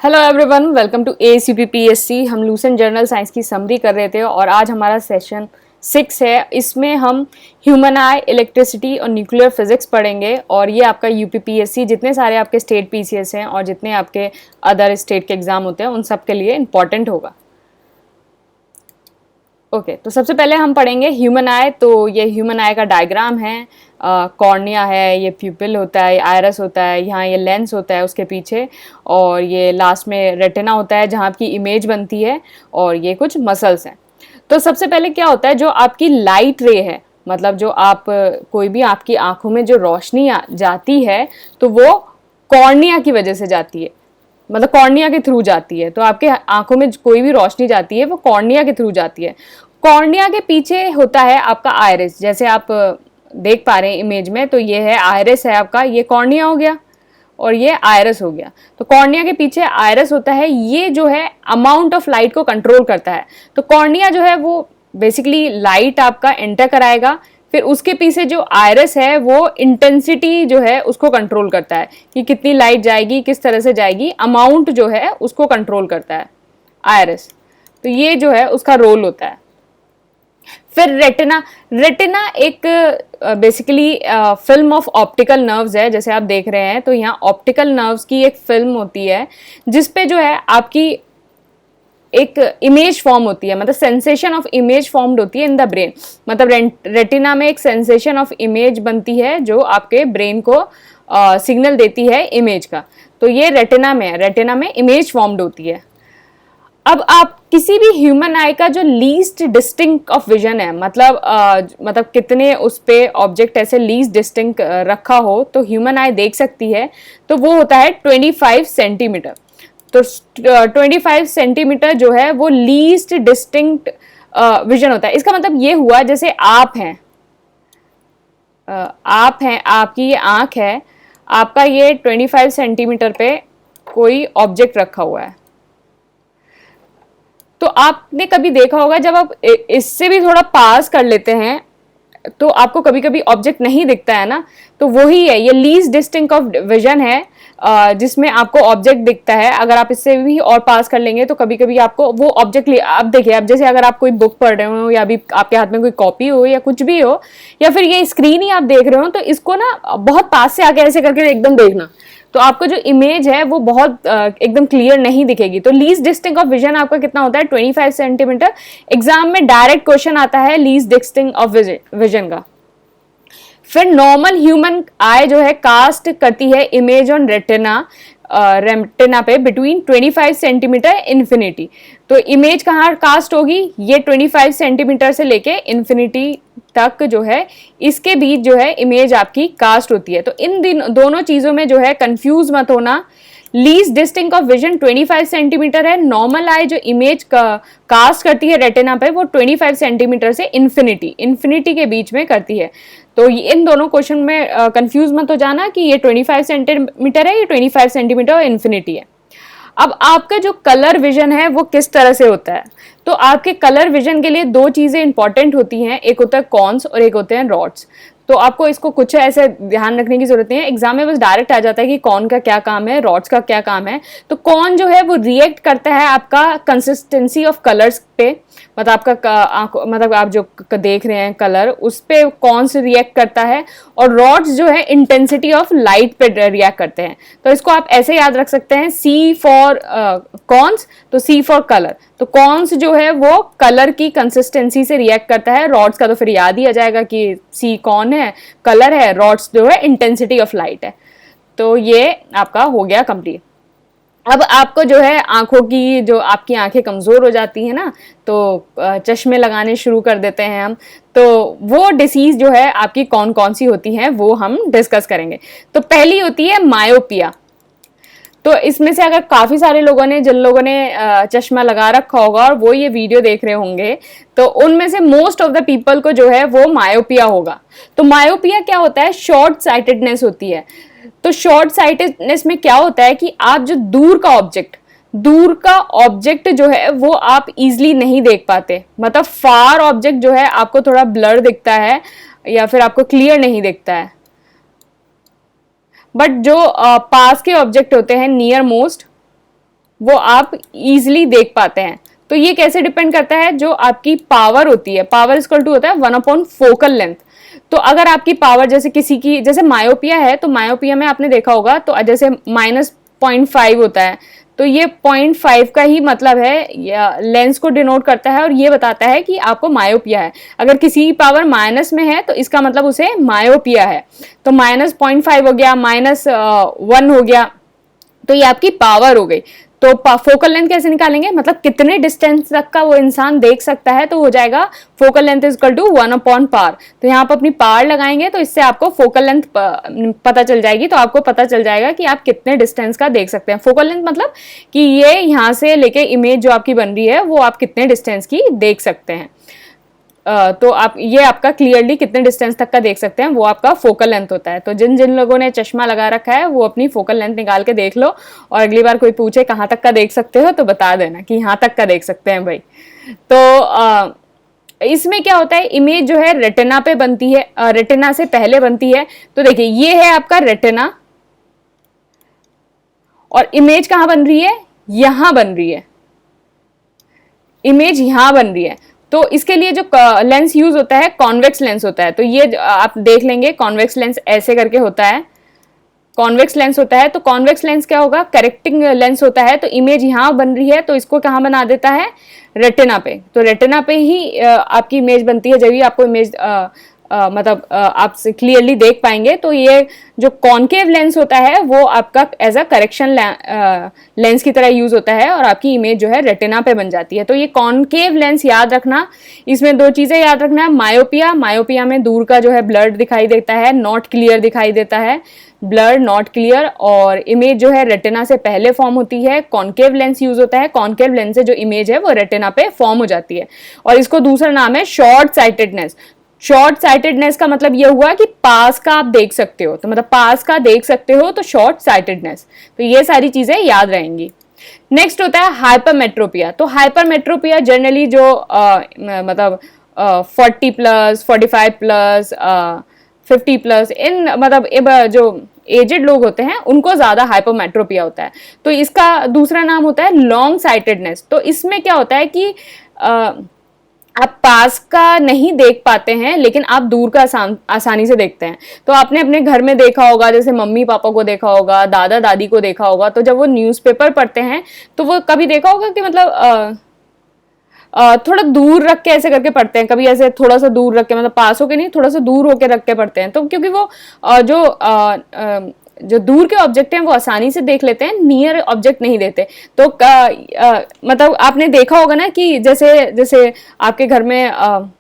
Hello everyone, welcome to ACPPSC। हम lucent general science की summary कर रहे थे और आज हमारा सेशन 6 है। इसमें हम ह्यूमन आई, इलेक्ट्रिसिटी और न्यूक्लियर फिजिक्स पढ़ेंगे और ये आपका UPPSC जितने सारे आपके स्टेट PCS हैं और जितने आपके अदर स्टेट के एग्जाम होते हैं उन सब के लिए इम्पॉर्टेंट होगा। ओके तो सबसे पहले हम पढ़ेंगे ह्यूमन आई। तो ये ह्यूमन आई का डायग्राम है। कॉर्निया है, ये प्यूपिल होता है, आयरस होता है, यहाँ ये लेंस होता है उसके पीछे, और ये लास्ट में रेटिना होता है जहाँ आपकी इमेज बनती है, और ये कुछ मसल्स हैं। तो सबसे पहले क्या होता है, जो आपकी लाइट रे है, मतलब जो आप कोई भी आपकी आंखों में जो रोशनी जाती है तो वो कॉर्निया की वजह से जाती है, मतलब कॉर्निया के थ्रू जाती है। तो आपके आंखों में कोई भी रोशनी जाती है वो कॉर्निया के थ्रू जाती है। कॉर्निया के पीछे होता है आपका आयरिस, जैसे आप देख पा रहे हैं इमेज में। तो ये है आयरिस है आपका, ये कॉर्निया हो गया और ये आयरस हो गया। तो कॉर्निया के पीछे आयरस होता है, ये जो है अमाउंट ऑफ लाइट को कंट्रोल करता है। तो कॉर्निया जो है वो बेसिकली लाइट आपका एंटर कराएगा, फिर उसके पीछे जो आयरस है वो इंटेंसिटी जो है उसको कंट्रोल करता है कि कितनी लाइट जाएगी, किस तरह से जाएगी, अमाउंट जो है उसको कंट्रोल करता है आयरस। तो ये जो है उसका रोल होता है। फिर रेटिना, रेटिना एक basically film of optical nerves है, जैसे आप देख रहे हैं। तो यहाँ ऑप्टिकल नर्व्स की एक फिल्म होती है जिसपे जो है आपकी एक इमेज फॉर्म होती है, मतलब सेंसेशन ऑफ इमेज फॉर्म्ड होती है इन द ब्रेन। मतलब रेटिना में एक सेंसेशन ऑफ इमेज बनती है जो आपके ब्रेन को सिग्नल देती है इमेज का। तो ये रेटिना में है, रेटिना में इमेज फॉर्म्ड होती है। अब आप किसी भी ह्यूमन आई का जो लीस्ट डिस्टिंक्ट ऑफ विजन है, मतलब कितने उस पे ऑब्जेक्ट ऐसे लीस्ट डिस्टिंक्ट रखा हो तो ह्यूमन आई देख सकती है, तो वो होता है 25 सेंटीमीटर। तो 25 सेंटीमीटर जो है वो लीस्ट डिस्टिंक्ट विजन होता है। इसका मतलब ये हुआ जैसे आप हैं, आपकी ये आंख है, आपका ये 25 सेंटीमीटर पे कोई ऑब्जेक्ट रखा हुआ है। तो आपने कभी देखा होगा जब आप इससे भी थोड़ा पास कर लेते हैं तो आपको कभी कभी ऑब्जेक्ट नहीं दिखता है ना। तो वही है, ये लीस्ट डिस्टिंक्ट ऑफ विजन है जिसमें आपको ऑब्जेक्ट दिखता है। अगर आप इससे भी और पास कर लेंगे तो कभी कभी आपको वो ऑब्जेक्ट, अब देखिए, अब जैसे अगर आप कोई बुक पढ़ रहे हो या अभी आपके हाथ में कोई कॉपी हो या कुछ भी हो, या फिर ये स्क्रीन ही आप देख रहे हो, तो इसको ना बहुत पास से आके ऐसे करके एकदम देखना, तो आपको जो इमेज है वो बहुत एकदम क्लियर नहीं दिखेगी। तो लीस्ट डिस्टिंक्ट ऑफ विजन आपका कितना होता है, 25 सेंटीमीटर। एग्जाम में डायरेक्ट क्वेश्चन आता है लीस्ट डिस्टिंक्ट ऑफ विजन का। फिर नॉर्मल ह्यूमन आई जो है कास्ट करती है इमेज ऑन रेटिना, रेटिना पे बिटवीन 25 सेंटीमीटर इन्फिनिटी। तो इमेज कहाँ कास्ट होगी, ये 25 सेंटीमीटर से लेके इन्फिनिटी तक जो है इसके बीच जो है इमेज आपकी कास्ट होती है। तो इन दोनों चीजों में जो है कंफ्यूज मत होना। Least distinct of vision 25 centimetre है, नॉर्मल आई जो इमेज कास्ट करती है रेटिना पे वो 25 सेंटीमीटर से इन्फिनिटी के बीच में करती है। तो इन दोनों क्वेश्चन में कंफ्यूज मत हो जाना कि ये 25 सेंटीमीटर है, ये 25 सेंटीमीटर इन्फिनिटी है। अब आपका जो कलर विजन है वो किस तरह से होता है, तो आपके कलर विजन के लिए दो चीजें इंपॉर्टेंट होती हैं, एक होता है कॉन्स और एक होते हैं रॉड्स। तो आपको इसको कुछ ऐसे ध्यान रखने की जरूरत नहीं है, एग्जाम में बस डायरेक्ट आ जाता है कि कॉन का क्या काम है, रॉड्स का क्या काम है। तो कॉन जो है वो रिएक्ट करता है आपका कंसिस्टेंसी ऑफ कलर्स पे, मतलब आपका मतलब आप जो देख रहे हैं कलर, उस पे कौन से रिएक्ट करता है, और रॉड्स जो है इंटेंसिटी ऑफ लाइट पे रिएक्ट करते हैं। तो इसको आप ऐसे याद रख सकते हैं, C फॉर कॉन्स, तो C फॉर कलर। तो कॉन्स जो है वो कलर की कंसिस्टेंसी से रिएक्ट करता है, रॉड्स का तो फिर याद ही आ जाएगा कि C कौन है, कलर है, रॉड्स जो है इंटेंसिटी ऑफ लाइट है। तो ये आपका हो गया कंप्लीट। अब आपको जो है आंखों की, जो आपकी आंखें कमजोर हो जाती है ना, तो चश्मे लगाने शुरू कर देते हैं हम। तो वो डिसीज जो है आपकी कौन कौन सी होती हैं वो हम डिस्कस करेंगे। तो पहली होती है मायोपिया। तो इसमें से अगर काफी सारे लोगों ने, जिन लोगों ने चश्मा लगा रखा होगा और वो ये वीडियो देख रहे होंगे, तो उनमें से मोस्ट ऑफ द पीपल को जो है वो मायोपिया होगा। तो मायोपिया क्या होता है, शॉर्ट साइटेडनेस होती है। तो शॉर्ट साइटेडनेस में क्या होता है कि आप जो दूर का ऑब्जेक्ट जो है वो आप इजीली नहीं देख पाते, मतलब फार ऑब्जेक्ट जो है आपको थोड़ा ब्लर दिखता है या फिर आपको क्लियर नहीं दिखता है। बट जो पास के ऑब्जेक्ट होते हैं, नियर मोस्ट, वो आप इजीली देख पाते हैं। तो ये कैसे डिपेंड करता है, जो आपकी पावर होती है, पावर इक्वल टू होता है 1 अपॉन फोकल लेंथ। तो अगर आपकी पावर जैसे किसी की, जैसे मायोपिया है, तो मायोपिया में आपने देखा होगा तो जैसे -0.5 होता है, तो ये 0.5 का ही मतलब है, लेंस को डिनोट करता है और ये बताता है कि आपको मायोपिया है। अगर किसी पावर माइनस में है तो इसका मतलब उसे मायोपिया है। तो -0.5 हो गया, -1 हो गया, तो ये आपकी पावर हो गई। तो फोकल लेंथ कैसे निकालेंगे, मतलब कितने डिस्टेंस तक का वो इंसान देख सकता है, तो हो जाएगा focal length is equal to 1 upon पार। तो यहाँ पर अपनी पार लगाएंगे तो इससे आपको फोकल लेंथ पता चल जाएगी। तो आपको पता चल जाएगा कि आप कितने डिस्टेंस का देख सकते हैं। फोकल लेंथ मतलब कि ये यहाँ से लेके इमेज जो आपकी बन रही है वो आप कितने डिस्टेंस की देख सकते हैं। तो आप ये आपका क्लियरली कितने डिस्टेंस तक का देख सकते हैं, वो आपका फोकल लेंथ होता है। तो जिन जिन लोगों ने चश्मा लगा रखा है वो अपनी फोकल लेंथ निकाल के देख लो, और अगली बार कोई पूछे कहाँ तक का देख सकते हो तो बता देना कि यहाँ तक का देख सकते हैं भाई। तो इसमें क्या होता है, इमेज जो है रेटिना पे बनती है, रेटिना से पहले बनती है। तो देखिए ये है आपका रेटिना, और इमेज कहाँ बन रही है, यहां बन रही है, इमेज यहां बन रही है। तो इसके लिए जो लेंस यूज होता है कॉन्वेक्स लेंस होता है। तो ये आप देख लेंगे, कॉन्वेक्स लेंस ऐसे करके होता है, कॉन्वेक्स लेंस होता है। तो कॉन्वेक्स लेंस क्या होगा, करेक्टिंग लेंस होता है। तो इमेज यहाँ बन रही है तो इसको कहाँ बना देता है, रेटिना पे। तो रेटिना पे ही आपकी इमेज बनती है, जब भी आपको इमेज मतलब आप क्लियरली देख पाएंगे। तो ये जो कॉन्केव लेंस होता है वो आपका एज अ करेक्शन लेंस की तरह यूज होता है, और आपकी इमेज जो है रेटिना पे बन जाती है। तो ये कॉन्केव लेंस याद रखना, इसमें दो चीजें याद रखना है। मायोपिया, मायोपिया में दूर का जो है ब्लर्ड दिखाई देता है, नॉट क्लियर दिखाई देता है, ब्लर नॉट क्लियर। और इमेज जो है रेटिना से पहले फॉर्म होती है, कॉन्केव लेंस यूज होता है, कॉन्केव लेंस से जो इमेज है वो रेटिना पे फॉर्म हो जाती है। और इसको दूसरा नाम है शॉर्ट साइटेडनेस। शॉर्ट साइटेडनेस का मतलब ये हुआ कि पास का आप देख सकते हो, तो मतलब पास का देख सकते हो तो शॉर्ट साइटेडनेस। तो ये सारी चीजें याद रहेंगी। नेक्स्ट होता है हाइपरमेट्रोपिया। तो हाइपरमेट्रोपिया जनरली जो मतलब 40+, 45+, 50+, इन मतलब जो एजेड लोग होते हैं उनको ज्यादा हाइपरमेट्रोपिया होता है। तो इसका दूसरा नाम होता है लॉन्ग साइटेडनेस। तो इसमें क्या होता है कि आप पास का नहीं देख पाते हैं लेकिन आप दूर का आसानी से देखते हैं। तो आपने अपने घर में देखा होगा, जैसे मम्मी पापा को देखा होगा, दादा दादी को देखा होगा, तो जब वो न्यूज़पेपर पढ़ते हैं तो वो कभी देखा होगा कि मतलब थोड़ा दूर रख के ऐसे करके पढ़ते हैं, कभी ऐसे थोड़ा सा दूर रख के, मतलब पास होके नहीं, थोड़ा सा दूर होके रख के पढ़ते हैं। तो क्योंकि वो जो दूर के ऑब्जेक्ट हैं वो आसानी से देख लेते हैं, नियर ऑब्जेक्ट नहीं देते। तो मतलब आपने देखा होगा ना कि जैसे जैसे आपके घर में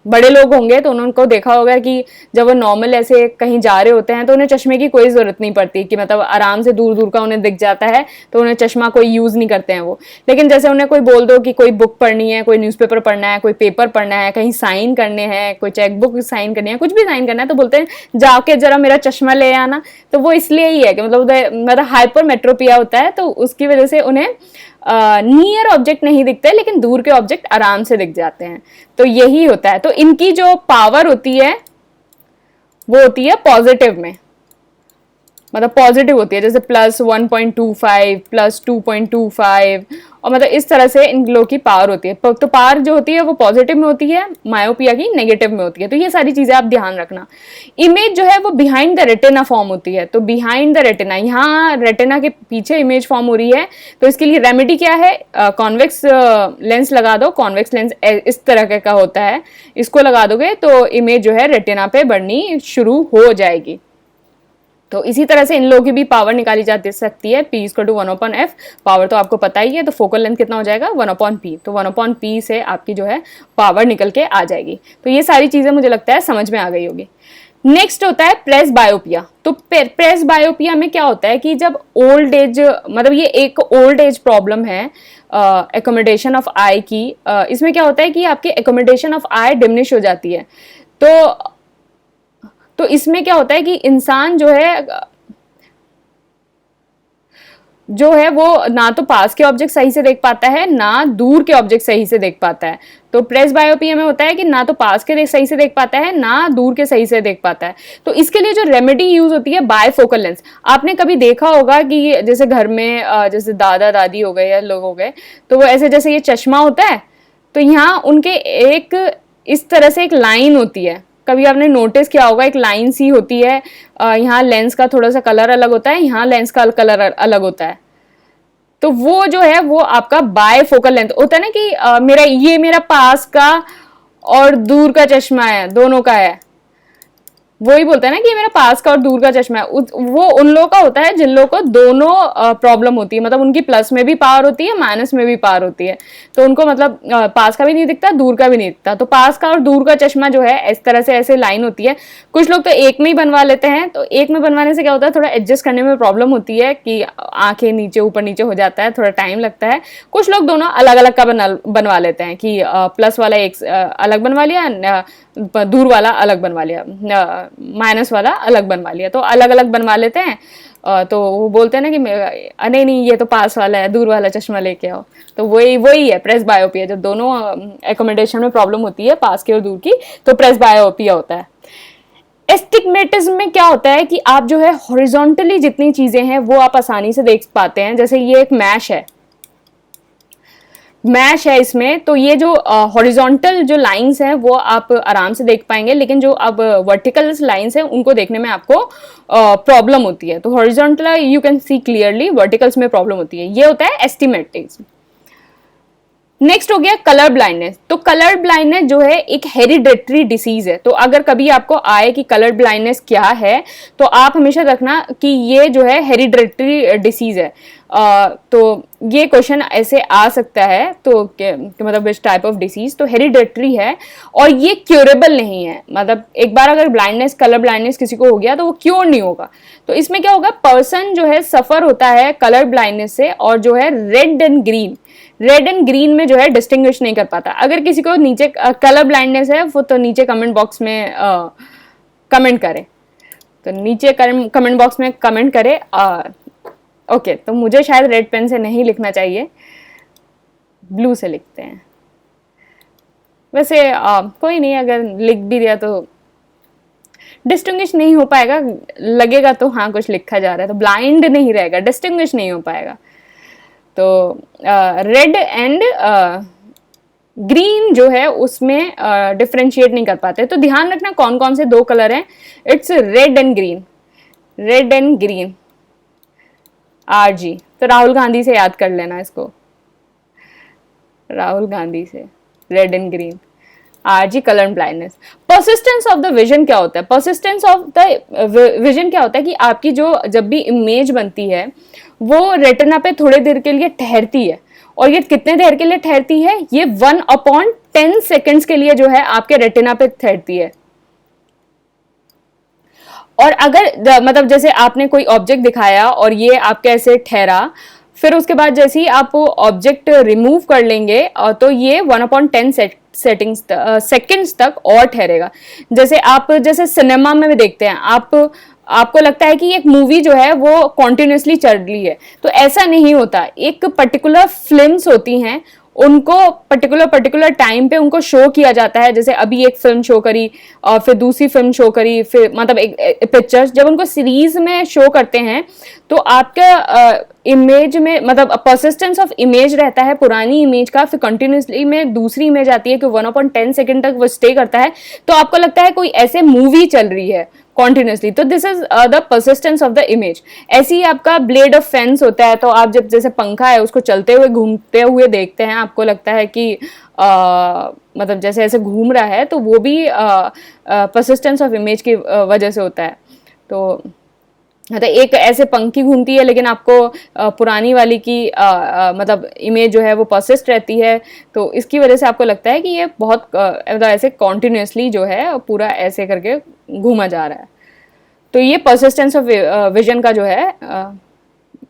बड़े लोग होंगे तो उनको देखा होगा कि जब वो नॉर्मल ऐसे कहीं जा रहे होते हैं तो उन्हें चश्मे की कोई जरूरत नहीं पड़ती, कि मतलब आराम से दूर दूर का उन्हें दिख जाता है, तो उन्हें चश्मा कोई यूज नहीं करते हैं वो। लेकिन जैसे उन्हें कोई बोल दो कि कोई बुक पढ़नी है, कोई न्यूज़पेपर पढ़ना है, कोई पेपर पढ़ना है, कहीं साइन करने हैं, कोई चेक बुक साइन करनी है, कुछ भी साइन करना है, तो बोलते हैं जाके जरा मेरा चश्मा ले आना। तो वो इसलिए ही है कि मतलब हाइपरमेट्रोपिया होता है, तो उसकी वजह से उन्हें नियर ऑब्जेक्ट नहीं दिखते लेकिन दूर के ऑब्जेक्ट आराम से दिख जाते हैं। तो यही होता है। तो इनकी जो पावर होती है वो होती है पॉजिटिव में, मतलब पॉजिटिव होती है, जैसे +1.25, +2.25, और मतलब इस तरह से इन लोगों की पावर होती है। तो पावर जो होती है वो पॉजिटिव में होती है, मायोपिया की नेगेटिव में होती है। तो ये सारी चीजें आप ध्यान रखना। इमेज जो है वो बिहाइंड द रेटिना फॉर्म होती है। तो बिहाइंड द रेटिना, यहाँ रेटिना के पीछे इमेज फॉर्म हो रही है। तो इसके लिए रेमेडी क्या है, कॉन्वेक्स लेंस लगा दो। कॉन्वेक्स लेंस इस तरह का होता है, इसको लगा दोगे तो इमेज जो है रेटिना पे बढ़नी शुरू हो जाएगी। तो इसी तरह से इन लोगों की भी पावर निकाली जा सकती है, P = 1/f। पावर तो आपको पता ही है, तो फोकल लेंथ कितना हो जाएगा, 1/p। तो 1/p से आपकी जो है पावर निकल के आ जाएगी। तो ये सारी चीजें मुझे लगता है समझ में आ गई होगी। नेक्स्ट होता है प्रेस बायोपिया। तो प्रेस बायोपिया में क्या होता है कि जब ओल्ड एज, मतलब ये एक ओल्ड एज प्रॉब्लम है एकोमोडेशन ऑफ आई की। इसमें क्या होता है कि आपकी एकोमोडेशन ऑफ आई डिमिनिश हो जाती है। तो इसमें क्या होता है कि इंसान जो है जो है वो ना तो पास के ऑब्जेक्ट सही से देख पाता है, ना दूर के ऑब्जेक्ट सही से देख पाता है। तो प्रेसबायोपिया में होता है कि ना तो पास के सही से देख पाता है, ना दूर के सही से देख पाता है। तो इसके लिए जो रेमेडी यूज होती है बायफोकल लेंस। आपने कभी देखा होगा कि जैसे घर में जैसे दादा दादी हो गए या लोग हो गए, तो वो ऐसे जैसे ये चश्मा होता है, तो यहाँ उनके एक इस तरह से एक लाइन होती है, कभी आपने नोटिस किया होगा, एक लाइन सी होती है, यहाँ लेंस का थोड़ा सा कलर अलग होता है, यहाँ लेंस का कलर अलग होता है। तो वो जो है वो आपका बायफोकल लेंथ होता है ना, कि मेरा पास का और दूर का चश्मा है, दोनों का है। वही बोलता है ना कि मेरा पास का और दूर का चश्मा है। वो उन लोगों का होता है जिन लोगों को दोनों प्रॉब्लम होती है, मतलब उनकी प्लस में भी पावर होती है, माइनस में भी पावर होती है। तो उनको मतलब पास का भी नहीं दिखता, दूर का भी नहीं दिखता। तो पास का और दूर का चश्मा जो है इस तरह से ऐसे लाइन होती है। कुछ लोग तो एक में ही बनवा लेते हैं। तो एक में बनवाने से क्या होता है, थोड़ा एडजस्ट करने में प्रॉब्लम होती है कि आंखें नीचे ऊपर नीचे हो जाता है, थोड़ा टाइम लगता है। कुछ लोग दोनों अलग अलग का बनवा लेते हैं कि प्लस वाला एक अलग बनवा लिया, दूर वाला अलग बनवा लिया, माइनस वाला अलग बनवा लिया। तो अलग अलग बनवा लेते हैं। तो वो बोलते हैं ना कि नहीं नहीं ये तो पास वाला है, दूर वाला चश्मा लेके आओ। तो वही है प्रेसबायोपिया। जब दोनों एकोमोडेशन में प्रॉब्लम होती है, पास की और दूर की, तो प्रेसबायोपिया होता है। एस्टिग्मेटिज्म में क्या होता है कि आप जो है हॉरिजॉन्टली जितनी चीजें हैं वो आप आसानी से देख पाते हैं। जैसे ये एक मैश है इसमें, तो ये जो हॉरिजॉन्टल जो लाइंस हैं वो आप आराम से देख पाएंगे, लेकिन जो अब वर्टिकल लाइंस हैं उनको देखने में आपको प्रॉब्लम होती है। तो horizontal you can see clearly, verticals में प्रॉब्लम होती है। ये होता है एस्टिमेटिज्म। नेक्स्ट हो गया कलर ब्लाइंडनेस। तो कलर ब्लाइंडनेस जो है एक हेरिडेटरी डिसीज है। तो अगर कभी आपको आए कि कलर ब्लाइंडनेस क्या है, तो आप हमेशा रखना कि ये जो है हेरिडेटरी डिसीज है। तो ये क्वेश्चन ऐसे आ सकता है, तो मतलब विच टाइप ऑफ डिसीज। तो हेरिडेटरी है और ये क्योरेबल नहीं है। मतलब एक बार अगर ब्लाइंडनेस, कलर ब्लाइंडनेस किसी को हो गया तो वो क्योर नहीं होगा। तो इसमें क्या होगा, पर्सन जो है सफर होता है कलर ब्लाइंडनेस से, और जो है रेड एंड ग्रीन में जो है डिस्टिंग्विश नहीं कर पाता। अगर किसी को नीचे कलर ब्लाइंडनेस है वो तो नीचे कमेंट बॉक्स में कमेंट करे, तो नीचे कमेंट बॉक्स में कमेंट करे। ओके, तो मुझे शायद रेड पेन से नहीं लिखना चाहिए, ब्लू से लिखते हैं। वैसे कोई नहीं, अगर लिख भी दिया तो डिस्टिंग्विश नहीं हो पाएगा, लगेगा तो हाँ कुछ लिखा जा रहा है, तो ब्लाइंड नहीं रहेगा, डिस्टिंग्विश नहीं हो पाएगा। तो रेड एंड ग्रीन जो है उसमें डिफ्रेंशिएट नहीं कर पाते। तो ध्यान रखना कौन कौन से दो कलर हैं। It's red and green RG। तो राहुल गांधी से याद कर लेना इसको, राहुल गांधी से, red and green RG colour blindness. Persistence of the vision क्या होता है? परसिस्टेंस ऑफ द विजन क्या होता है कि आपकी जो जब भी इमेज बनती है वो रेटिना पे थोड़ी देर के लिए ठहरती है। और ये कितने देर के लिए ठहरती है? ये 1/10 सेकेंड्स के लिए जो है आपके रेटिना पे ठहरती है। और अगर मतलब जैसे आपने कोई ऑब्जेक्ट दिखाया और ये आपके ऐसे ठहरा, फिर उसके बाद जैसे ही आप ऑब्जेक्ट रिमूव कर लेंगे तो ये 1/10 सेकेंड्स तक और ठहरेगा। जैसे सिनेमा में भी देखते हैं, आपको लगता है कि एक मूवी जो है वो कॉन्टिन्यूसली चल रही है, तो ऐसा नहीं होता। एक पर्टिकुलर फिल्म्स होती हैं, उनको पर्टिकुलर टाइम पे उनको शो किया जाता है। जैसे अभी एक फिल्म शो करी और फिर दूसरी फिल्म शो करी, फिर मतलब एक पिक्चर्स जब उनको सीरीज में शो करते हैं तो आपका इमेज में मतलब परसिस्टेंस ऑफ इमेज रहता है पुरानी इमेज का, फिर कंटिन्यूसली में दूसरी इमेज आती है कि 1/10 सेकेंड तक वो स्टे करता है, तो आपको लगता है कोई ऐसे मूवी चल रही है कॉन्टिन्यूसली। तो this is the persistence of the image. ऐसे ही आपका ब्लेड ऑफ फेंस होता है। तो आप जब जैसे पंखा है उसको चलते हुए घूमते हुए देखते हैं, आपको लगता है कि मतलब जैसे ऐसे घूम रहा है, तो वो भी परसिस्टेंस ऑफ इमेज की वजह से होता है। तो एक ऐसे पंखी घूमती है लेकिन आपको पुरानी वाली की मतलब इमेज जो है वो परसिस्ट रहती है, तो इसकी वजह से आपको लगता है कि ये बहुत ऐसे कॉन्टिन्यूसली जो है पूरा ऐसे करके घूमा जा रहा है। तो ये परसिस्टेंस ऑफ विजन का जो है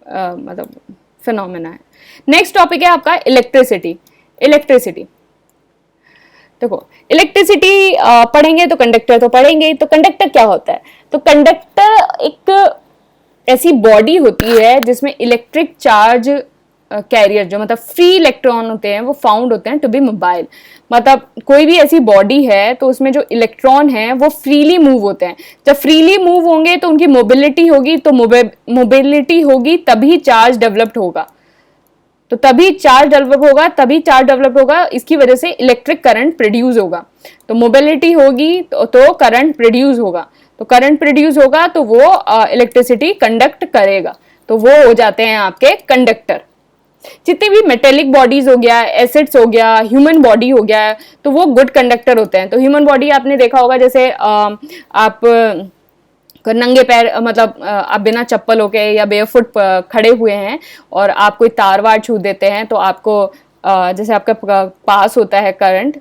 मतलब फिनोमेना है। नेक्स्ट टॉपिक है आपका इलेक्ट्रिसिटी। देखो, इलेक्ट्रिसिटी पढ़ेंगे तो कंडक्टर तो पढ़ेंगे। तो कंडक्टर क्या होता है? तो कंडक्टर एक ऐसी बॉडी होती है जिसमें इलेक्ट्रिक चार्ज कैरियर जो मतलब फ्री इलेक्ट्रॉन होते हैं वो फाउंड होते हैं टू बी मोबाइल। मतलब कोई भी ऐसी बॉडी है तो उसमें जो इलेक्ट्रॉन है वो फ्रीली मूव होते हैं। जब फ्रीली मूव होंगे तो उनकी मोबिलिटी होगी, तो मोबिलिटी होगी तभी चार्ज डेवलप्ड होगा, तो तभी चार्ज डेवलप होगा, इसकी वजह से इलेक्ट्रिक करंट प्रोड्यूस होगा। तो मोबिलिटी होगी तो करंट प्रोड्यूस होगा, तो करंट प्रोड्यूस होगा तो वो इलेक्ट्रिसिटी कंडक्ट करेगा, तो वो हो जाते हैं आपके कंडक्टर। जितने भी मेटेलिक बॉडीज हो गया, एसिड्स हो गया, ह्यूमन बॉडी हो गया, तो वो गुड कंडक्टर होते हैं। तो ह्यूमन बॉडी आपने देखा होगा, जैसे आप नंगे पैर मतलब आप बिना चप्पल होके या बेयरफुट खड़े हुए हैं और आप कोई तार वार छू देते हैं तो आपको जैसे आपका पास होता है करंट,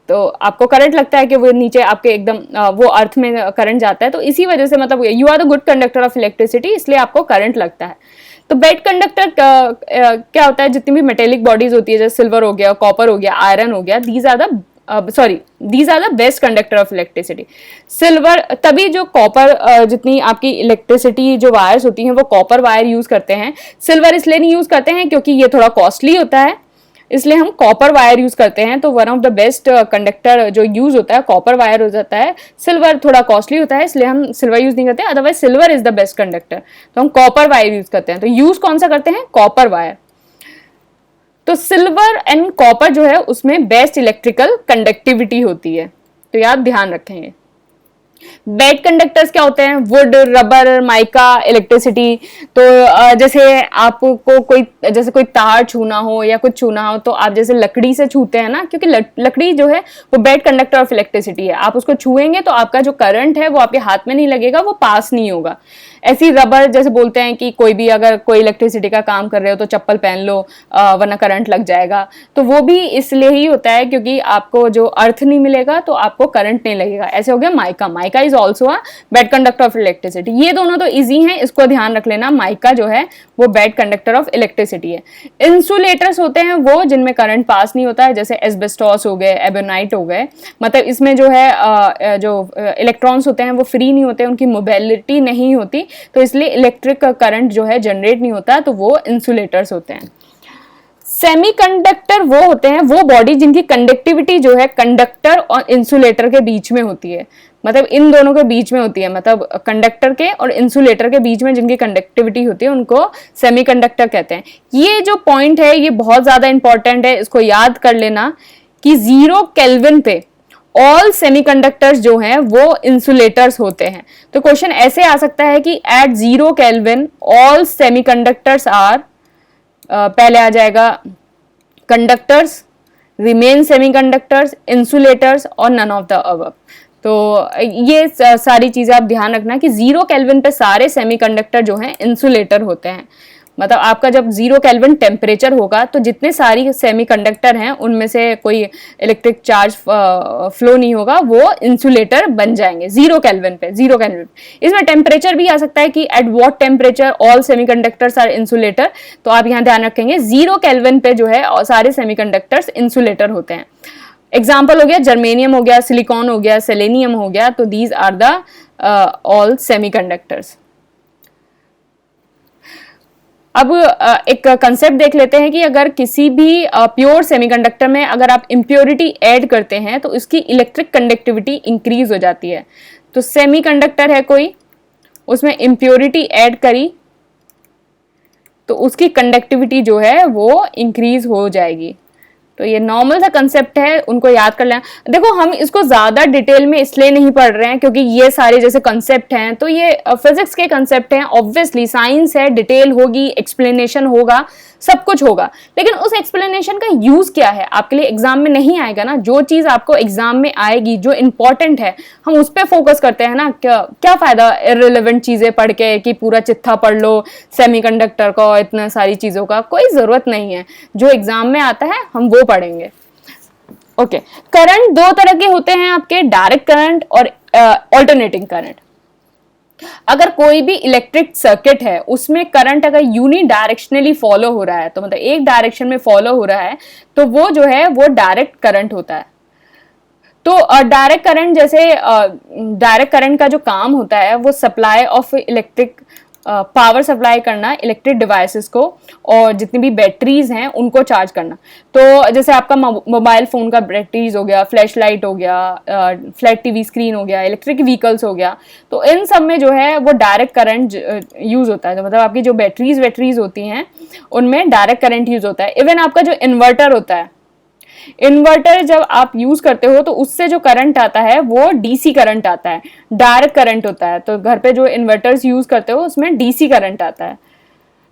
तो आपको करंट लगता है कि वो नीचे आपके एकदम वो अर्थ में करंट जाता है। तो इसी वजह से मतलब you are the good conductor of electricity, इसलिए आपको करंट लगता है। तो बैड कंडक्टर क्या होता है, जितनी भी मेटेलिक बॉडीज होती है, जैसे सिल्वर हो गया, कॉपर हो गया, आयरन हो गया, these are the best conductor of electricity. Silver, तभी जो कॉपर जितनी आपकी इलेक्ट्रिसिटी जो वायर्स होती हैं वो कॉपर वायर यूज करते हैं। सिल्वर इसलिए नहीं यूज करते हैं क्योंकि ये थोड़ा कॉस्टली होता है, इसलिए हम कॉपर वायर यूज करते हैं। तो one of the best conductor जो यूज होता है कॉपर वायर हो जाता है। सिल्वर थोड़ा कॉस्टली होता है इसलिए हम सिल्वर यूज नहीं करते, otherwise silver is the best conductor, तो हम कॉपर वायर यूज करते हैं। तो यूज कौन सा करते हैं, कॉपर वायर। तो सिल्वर एंड कॉपर जो है उसमें बेस्ट इलेक्ट्रिकल कंडक्टिविटी होती है, तो याद ध्यान रखेंगे। बैड कंडक्टर्स क्या होते हैं, वुड, रबर, माइका, इलेक्ट्रिसिटी। तो जैसे आपको कोई तार छूना हो या कुछ छूना हो तो आप जैसे लकड़ी से छूते हैं ना, क्योंकि लकड़ी जो है वो बैड कंडक्टर ऑफ इलेक्ट्रिसिटी है। आप उसको छुएंगे तो आपका जो करंट है वो आपके हाथ में नहीं लगेगा, वो पास नहीं होगा। ऐसी रबर, जैसे बोलते हैं कि कोई भी अगर कोई इलेक्ट्रिसिटी का काम कर रहे हो तो चप्पल पहन लो वरना करंट लग जाएगा, तो वो भी इसलिए ही होता है क्योंकि आपको जो अर्थ नहीं मिलेगा तो आपको करंट नहीं लगेगा। ऐसे हो गया mica. Mica is also a bad conductor of electricity. ये दोनों तो इजी हैं, इसको ध्यान रख लेना। माइका जो है वो बैड कंडक्टर ऑफ इलेक्ट्रिसिटी है। इंसुलेटर्स होते हैं वो जिनमें करंट पास नहीं होता है, जैसे एस्बेस्टॉस हो गए, एबोनाइट हो गए। मतलब इसमें जो है जो इलेक्ट्रॉन्स होते हैं वो फ्री नहीं होते, उनकी मोबिलिटी नहीं होती, तो इसलिए इलेक्ट्रिक करंट जो है जनरेट नहीं होता, तो वो इंसुलेटर्स होते हैं। सेमीकंडक्टर वो होते हैं, वो बॉडी जिनकी कंडक्टिविटी जो है कंडक्टर और इंसुलेटर के बीच में होती है, मतलब इन दोनों के बीच में होती है, मतलब कंडक्टर के और इंसुलेटर के बीच में जिनकी कंडक्टिविटी होती है उनको सेमीकंडक्टर कहते हैं। ये जो पॉइंट है ये बहुत ज्यादा इंपॉर्टेंट है, इसको याद कर लेना कि 0 केल्विन पे ऑल सेमीकंडक्टर्स जो हैं वो इंसुलेटर्स होते हैं। तो क्वेश्चन ऐसे आ सकता है कि at 0 kelvin all semiconductors are, पहले आ जाएगा कंडक्टर्स, रिमेन सेमीकंडक्टर्स, इंसुलेटर्स और नन ऑफ द अबव। तो ये सारी चीजें आप ध्यान रखना कि 0 केल्विन पे सारे सेमीकंडक्टर जो हैं इंसुलेटर होते हैं। मतलब आपका जब 0 केल्विन टेम्परेचर होगा तो जितने सारी सेमीकंडक्टर हैं उनमें से कोई इलेक्ट्रिक चार्ज फ्लो नहीं होगा, वो इंसुलेटर बन जाएंगे 0 केल्विन पे। 0 केल्विन इसमें टेम्परेचर भी आ सकता है कि at what temperature all semiconductors are insulator, तो आप यहाँ ध्यान रखेंगे 0 केल्विन पे जो है और सारे सेमीकंडक्टर्स इंसुलेटर होते हैं। एग्जाम्पल हो गया जर्मेनियम हो गया, सिलिकॉन हो गया, सेलेनियम हो गया, तो these are the all semiconductors. अब एक कंसेप्ट देख लेते हैं कि अगर किसी भी प्योर सेमीकंडक्टर में अगर आप इम्प्योरिटी ऐड करते हैं तो इसकी इलेक्ट्रिक कंडक्टिविटी इंक्रीज हो जाती है। तो सेमीकंडक्टर है कोई, उसमें इम्प्योरिटी ऐड करी तो उसकी कंडक्टिविटी जो है वो इंक्रीज हो जाएगी। तो ये नॉर्मल सा कंसेप्ट है, उनको याद कर लेना। देखो हम इसको ज्यादा डिटेल में इसलिए नहीं पढ़ रहे हैं क्योंकि ये सारे जैसे कंसेप्ट हैं तो ये फिजिक्स के कंसेप्ट हैं, ऑब्वियसली साइंस है, डिटेल होगी, एक्सप्लेनेशन होगा, सब कुछ होगा, लेकिन उस एक्सप्लेनेशन का यूज क्या है आपके लिए एग्जाम में नहीं आएगा ना। जो चीज आपको एग्जाम में आएगी, जो इंपॉर्टेंट है, हम उस पर फोकस करते हैं ना। क्या फायदा इररिलेवेंट चीजें पढ़ के कि पूरा चिट्ठा पढ़ लो सेमीकंडक्टर का, इतना सारी चीजों का कोई जरूरत नहीं है। जो एग्जाम में आता है हम वो पढ़ेंगे। ओके, करंट दो तरह के होते हैं आपके, डायरेक्ट करंट और ऑल्टरनेटिंग करंट। अगर कोई भी इलेक्ट्रिक सर्किट है उसमें करंट अगर यूनि डायरेक्शनली फॉलो हो रहा है, तो मतलब एक डायरेक्शन में फॉलो हो रहा है, तो वो जो है वो डायरेक्ट करंट होता है। तो डायरेक्ट करंट, जैसे डायरेक्ट करंट का जो काम होता है वो supply of electric power supply करना इलेक्ट्रिक डिवाइसेस को, और जितनी भी बैटरीज हैं उनको चार्ज करना। तो जैसे आपका मोबाइल फ़ोन का बैटरीज हो गया, फ्लैश लाइट हो गया, फ्लैट टीवी स्क्रीन हो गया, इलेक्ट्रिक व्हीकल्स हो गया, तो इन सब में जो है वो डायरेक्ट करंट यूज़ होता है। तो मतलब आपकी जो बैटरीज होती हैं उनमें डायरेक्ट करंट यूज़ होता है। इवन आपका जो इन्वर्टर होता है, इन्वर्टर जब आप यूज करते हो तो उससे जो करंट आता है वो डीसी करंट आता है, डायरेक्ट करंट होता है। तो घर पे जो इन्वर्टर्स यूज करते हो उसमें डीसी करंट आता है।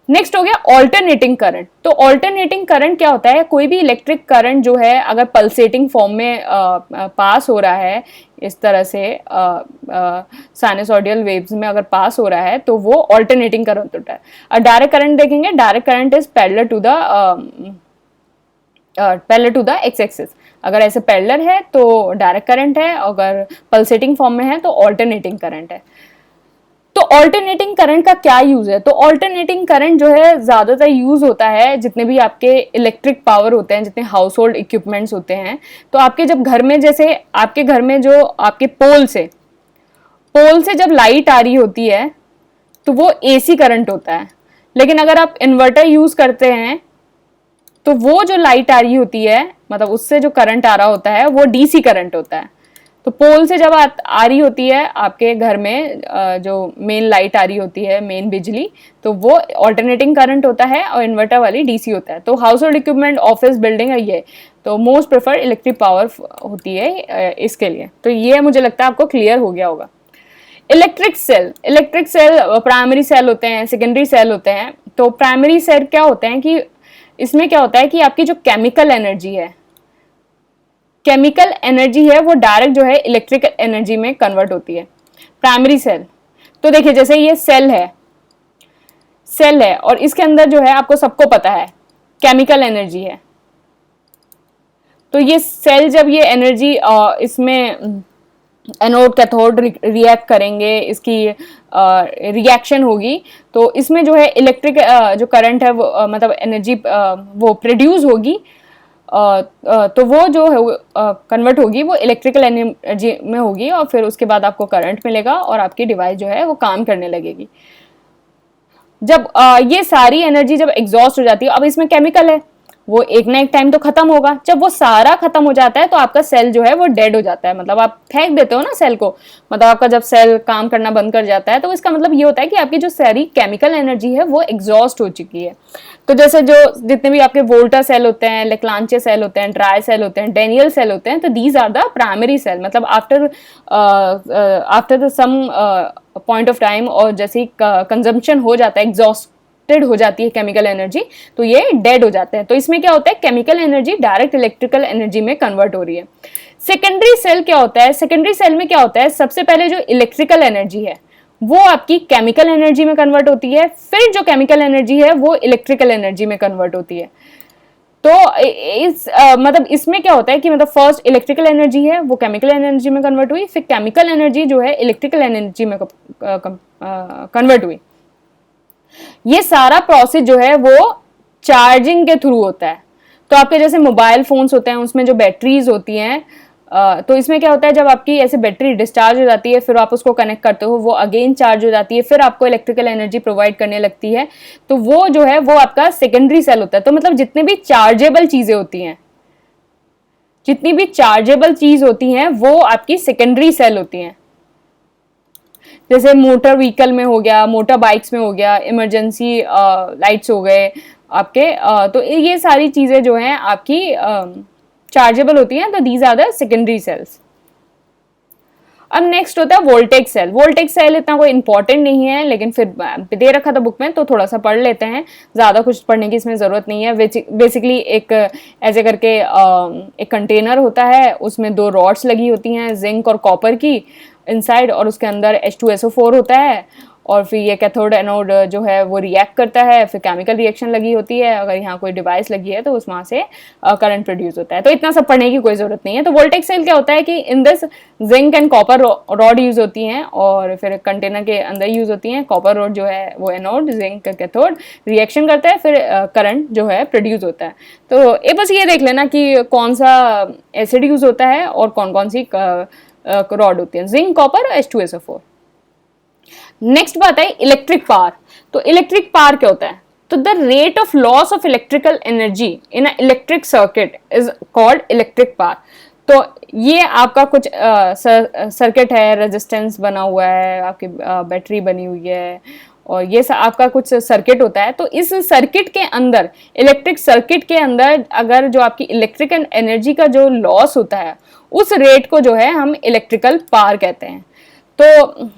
नेक्स्ट हो गया ऑल्टरनेटिंग करंट। तो ऑल्टरनेटिंग करंट क्या होता है? कोई भी इलेक्ट्रिक करंट जो है अगर पल्सेटिंग फॉर्म में पास हो रहा है, इस तरह से साइनसॉइडल वेव्स में अगर पास हो रहा है तो वो ऑल्टरनेटिंग करंट होता है। और डायरेक्ट करंट देखेंगे, direct current is parallel to the X axis. अगर ऐसे पैरेलल है तो डायरेक्ट करंट है, अगर पल्सेटिंग फॉर्म में है तो ऑल्टरनेटिंग करंट है। तो ऑल्टरनेटिंग करंट का क्या यूज है? तो ऑल्टरनेटिंग करंट जो है ज्यादातर यूज होता है जितने भी आपके इलेक्ट्रिक पावर होते हैं, जितने हाउस होल्ड इक्विपमेंट्स होते हैं। तो आपके जब घर में, जैसे आपके घर में जो आपके पोल से जब लाइट आ रही होती है तो वो एसी करंट होता है। लेकिन अगर आप इन्वर्टर यूज करते हैं तो वो जो लाइट आ रही होती है, मतलब उससे जो करंट आ रहा होता है वो डीसी करंट होता है। तो पोल से जब आ रही होती है आपके घर में जो मेन लाइट आ रही होती है, मेन बिजली, तो वो ऑल्टरनेटिंग करंट होता है और इन्वर्टर वाली डीसी होता है। तो house hold equipment, office, building है ये, तो मोस्ट प्रेफर इलेक्ट्रिक पावर होती है इसके लिए। तो ये मुझे लगता है आपको क्लियर हो गया होगा। इलेक्ट्रिक सेल प्राइमरी सेल होते हैं, सेकेंडरी सेल होते हैं। तो प्राइमरी सेल क्या होते हैं कि इसमें क्या होता है कि आपकी जो केमिकल एनर्जी है वो डायरेक्ट जो है इलेक्ट्रिकल एनर्जी में कन्वर्ट होती है। प्राइमरी सेल, तो देखिए जैसे ये सेल है और इसके अंदर जो है आपको सबको पता है केमिकल एनर्जी है। तो ये सेल जब ये एनर्जी इसमें एनोड कैथोड रिएक्ट करेंगे, इसकी रिएक्शन होगी, तो इसमें जो है इलेक्ट्रिक जो करंट है वो मतलब एनर्जी वो प्रोड्यूस होगी, तो वो जो है कन्वर्ट होगी वो इलेक्ट्रिकल एनर्जी में होगी, और फिर उसके बाद आपको करंट मिलेगा और आपकी डिवाइस जो है वो काम करने लगेगी। जब ये सारी एनर्जी जब एग्जॉस्ट हो जाती है, अब इसमें केमिकल है, वो एक ना एक टाइम तो खत्म होगा। जब वो सारा खत्म हो जाता है तो आपका सेल जो है वो डेड हो जाता है, मतलब आप फेंक देते हो ना सेल को, मतलब आपका जब सेल काम करना बंद कर जाता है तो इसका मतलब ये होता है कि आपकी जो सारी केमिकल एनर्जी है वो एग्जॉस्ट हो चुकी है। तो जैसे जो जितने भी आपके वोल्टा सेल होते हैं, लेक्लांचे सेल होते हैं, ड्राई सेल होते हैं, डेनियल सेल होते हैं, तो these are the primary cell. मतलब after the some point of time, और जैसे ही कंजम्पशन हो जाता है, एग्जॉस्ट हो जाती है केमिकल एनर्जी, तो ये डेड हो जाते हैं। तो इसमें क्या होता है, chemical energy direct electrical energy में कन्वर्ट हो रही है। सेकेंडरी सेल क्या होता है? सेकेंडरी सेल में क्या होता है, सबसे पहले जो इलेक्ट्रिकल एनर्जी है वो आपकी केमिकल एनर्जी में कन्वर्ट होती है, फिर जो केमिकल एनर्जी है वो इलेक्ट्रिकल एनर्जी में कन्वर्ट होती है। तो मतलब इसमें क्या होता है कि मतलब फर्स्ट इलेक्ट्रिकल एनर्जी है वो केमिकल एनर्जी में कन्वर्ट हुई, फिर केमिकल एनर्जी जो है इलेक्ट्रिकल एनर्जी में कन्वर्ट हुई। ये सारा प्रोसेस जो है वो चार्जिंग के थ्रू होता है। तो आपके जैसे मोबाइल फोन्स होते हैं उसमें जो बैटरीज होती हैं, तो इसमें क्या होता है, जब आपकी ऐसे बैटरी डिस्चार्ज हो जाती है फिर आप उसको कनेक्ट करते हो, वो अगेन चार्ज हो जाती है, फिर आपको इलेक्ट्रिकल एनर्जी प्रोवाइड करने लगती है। तो वो जो है वो आपका सेकेंडरी सेल होता है। तो मतलब जितने भी चार्जेबल चीजें होती हैं, जितनी भी चार्जेबल चीज होती हैं वो आपकी सेकेंडरी सेल होती हैं। जैसे मोटर व्हीकल में हो गया, मोटर बाइक्स में हो गया, इमरजेंसी लाइट्स हो गए आपके, तो ये सारी चीजें जो हैं आपकी चार्जेबल होती हैं। तो these are the secondary cells. अब नेक्स्ट होता है वोल्टेज सेल। वोल्टेज सेल इतना कोई इंपॉर्टेंट नहीं है, लेकिन फिर दे रखा था बुक में तो थोड़ा सा पढ़ लेते हैं, ज़्यादा कुछ पढ़ने की इसमें ज़रूरत नहीं है। बेसिकली एक ऐसे करके एक कंटेनर होता है, उसमें 2 रॉड्स लगी होती हैं जिंक और कॉपर की इनसाइड, और उसके अंदर H2SO4 होता है, और फिर ये कैथोड एनोड जो है वो रिएक्ट करता है, फिर केमिकल रिएक्शन लगी होती है, अगर यहाँ कोई डिवाइस लगी है तो उस वहाँ से करंट प्रोड्यूस होता है। तो इतना सब पढ़ने की कोई ज़रूरत नहीं है। तो वोल्टेज सेल क्या होता है कि in this zinc and copper rod use होती हैं, और फिर कंटेनर के अंदर यूज़ होती हैं। कॉपर रॉड जो है वो एनोड, जिंक कैथोड, रिएक्शन करता है, फिर करंट जो है प्रोड्यूस होता है। तो बस ये देख लेना कि कौन सा एसिड यूज़ होता है और कौन कौन सी रॉड होती है, जिंक, कॉपर और H2SO4। नेक्स्ट बात है इलेक्ट्रिक पावर। तो इलेक्ट्रिक पावर क्या होता है? तो the rate of loss of electrical energy in a electric circuit is called electric power. तो ये आपका कुछ सर्किट है, रेजिस्टेंस बना हुआ है, आपकी बैटरी बनी हुई है, और ये आपका कुछ सर्किट होता है। तो इस सर्किट के अंदर, इलेक्ट्रिक सर्किट के अंदर अगर जो आपकी इलेक्ट्रिकल एनर्जी का जो लॉस होता है, उस रेट को जो है हम इलेक्ट्रिकल पावर कहते हैं। तो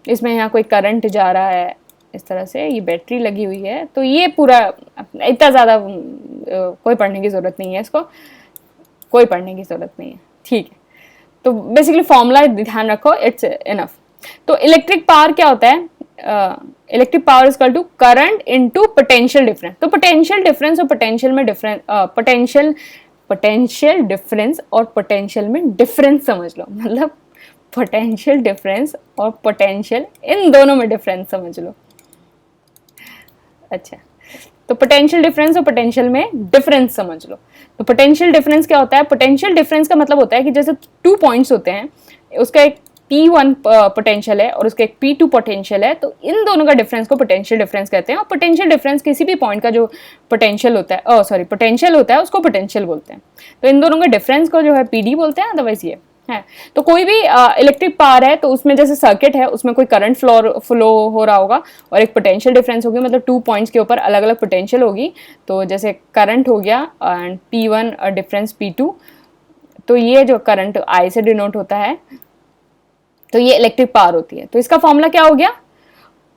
इसमें यहाँ कोई करंट जा रहा है इस तरह से, ये बैटरी लगी हुई है, तो ये पूरा इतना ज़्यादा कोई पढ़ने की ज़रूरत नहीं है, इसको कोई पढ़ने की ज़रूरत नहीं है, ठीक है। तो बेसिकली फॉर्मूला ध्यान रखो, इट्स इनफ। तो इलेक्ट्रिक पावर क्या होता है? Electric power is equal to current into potential difference. तो पोटेंशियल डिफरेंस और पोटेंशियल में डिफरेंस, पोटेंशियल डिफरेंस और पोटेंशियल में डिफरेंस समझ लो, मतलब पोटेंशियल डिफरेंस और पोटेंशियल, इन दोनों में डिफरेंस समझ लो। अच्छा, तो पोटेंशियल डिफरेंस और पोटेंशियल में डिफरेंस समझ लो। तो पोटेंशियल डिफरेंस क्या होता है? पोटेंशियल डिफरेंस का मतलब होता है कि जैसे 2 पॉइंट्स होते हैं, उसका एक P1 पोटेंशियल है और उसका एक P2 पोटेंशियल है, तो इन दोनों का डिफरेंस को पोटेंशियल डिफरेंस कहते हैं। और पोटेंशियल डिफरेंस किसी भी पॉइंट का जो पोटेंशियल होता है, पोटेंशियल होता है, उसको पोटेंशियल बोलते हैं। तो इन दोनों के डिफरेंस को जो है PD बोलते हैं, अदरवाइज ये है। तो कोई भी इलेक्ट्रिक पावर है, तो उसमें जैसे सर्किट है, उसमें कोई करंट फ्लो हो रहा होगा और एक पोटेंशियल डिफरेंस होगी, मतलब 2 पॉइंट्स के ऊपर अलग अलग पोटेंशियल होगी। तो जैसे करंट हो गया एंड P1 और डिफरेंस P2, तो ये जो करंट I से डिनोट होता है, तो ये इलेक्ट्रिक पावर होती है। तो इसका फॉर्मूला क्या हो गया?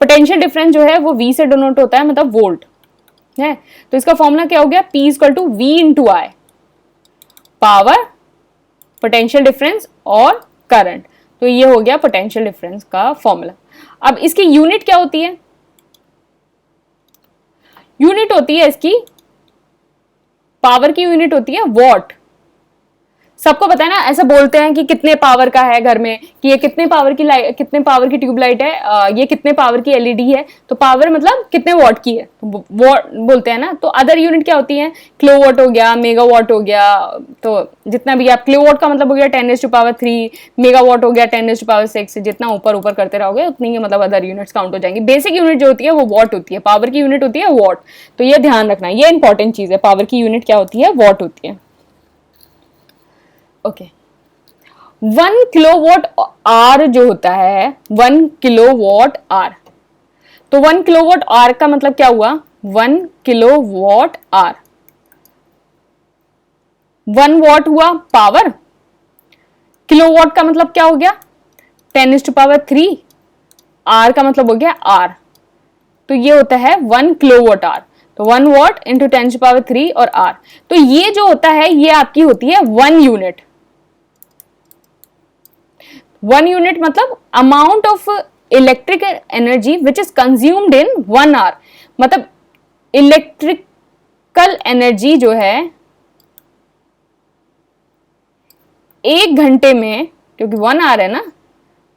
पोटेंशियल डिफरेंस जो है वो V से डिनोट होता है, मतलब वोल्ट है। तो इसका फॉर्मूला क्या हो गया? P equal to V into I, power, potential difference और करंट। तो ये हो गया पोटेंशियल डिफरेंस का फॉर्मूला। अब इसकी यूनिट क्या होती है? यूनिट होती है इसकी, पावर की यूनिट होती है वॉट। सबको पता है ना, ऐसा बोलते हैं कि कितने पावर का है घर में, कि ये कितने पावर की लाइट, कितने पावर की ट्यूबलाइट है, ये कितने पावर की एलईडी है। तो पावर मतलब कितने वॉट की है, तो वॉट बोलते हैं ना। तो अदर यूनिट क्या होती है? किलोवाट हो गया, मेगावाट हो गया, तो जितना भी आप, किलोवाट का मतलब हो गया 10⁻3, मेगावाट हो गया 10⁻6, जितना ऊपर ऊपर करते रहोगे उतनी मतलब अदर यूनिट्स काउंट हो जाएंगी। बेसिक यूनिट जो होती है वो वॉट होती है, पावर की यूनिट होती है वॉट। तो ये ध्यान रखना, ये इंपॉर्टेंट चीज है, पावर की यूनिट क्या होती है? वॉट होती है। ओके, 1 किलोवाट आर जो होता है, 1 किलोवाट आर, तो 1 किलोवाट आर का मतलब क्या हुआ? 1 किलोवाट आर, 1 वॉट हुआ पावर, किलोवाट का मतलब क्या हो गया? 10⁻3, आर का मतलब हो गया आर, तो ये होता है 1 किलोवाट आर। तो 1 वॉट इंटू 10⁻3 और आर, तो ये जो होता है ये आपकी होती है 1 यूनिट। 1 यूनिट मतलब amount of electric energy which is consumed in 1 hour, मतलब इलेक्ट्रिकल एनर्जी जो है 1 घंटे में, क्योंकि 1 आवर है ना,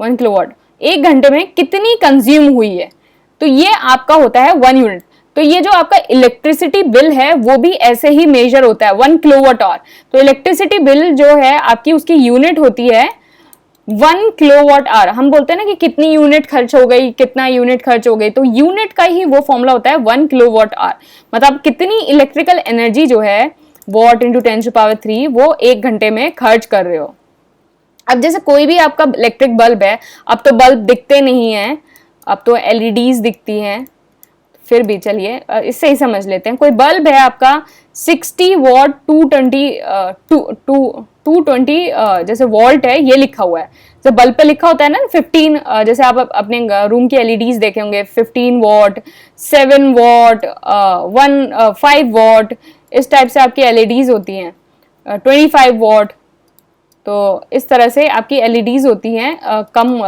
1 किलोवाट, 1 घंटे में कितनी कंज्यूम हुई है, तो ये आपका होता है 1 यूनिट। तो ये जो आपका इलेक्ट्रिसिटी बिल है वो भी ऐसे ही मेजर होता है, 1 किलोवाट आवर। तो इलेक्ट्रिसिटी बिल जो है आपकी, उसकी यूनिट होती है 1 किलोवाट आवर। हम बोलते हैं ना कि कितनी यूनिट खर्च हो गई, कितना यूनिट खर्च हो गई, तो यूनिट का ही वो फॉर्मूला होता है 1 किलोवाट आवर, मतलब कितनी इलेक्ट्रिकल एनर्जी जो है वॉट इंटू 10⁻3 वो 1 घंटे में खर्च कर रहे हो। अब जैसे कोई भी आपका इलेक्ट्रिक बल्ब है, अब तो बल्ब दिखते नहीं है, अब तो एलईडीज दिखती हैं, फिर भी चलिए इससे ही समझ लेते हैं। कोई बल्ब है आपका 60 वॉट 220 जैसे वोल्ट है, ये लिखा हुआ है, जब बल्ब पे लिखा होता है ना 15, जैसे आप अपने रूम की एलईडीज देखे होंगे, 15 वॉट, 7 वॉट, 5 वॉट, इस टाइप से आपकी एलईडीज होती हैं, 25 वॉट। तो इस तरह से आपकी एलईडीज होती हैं कम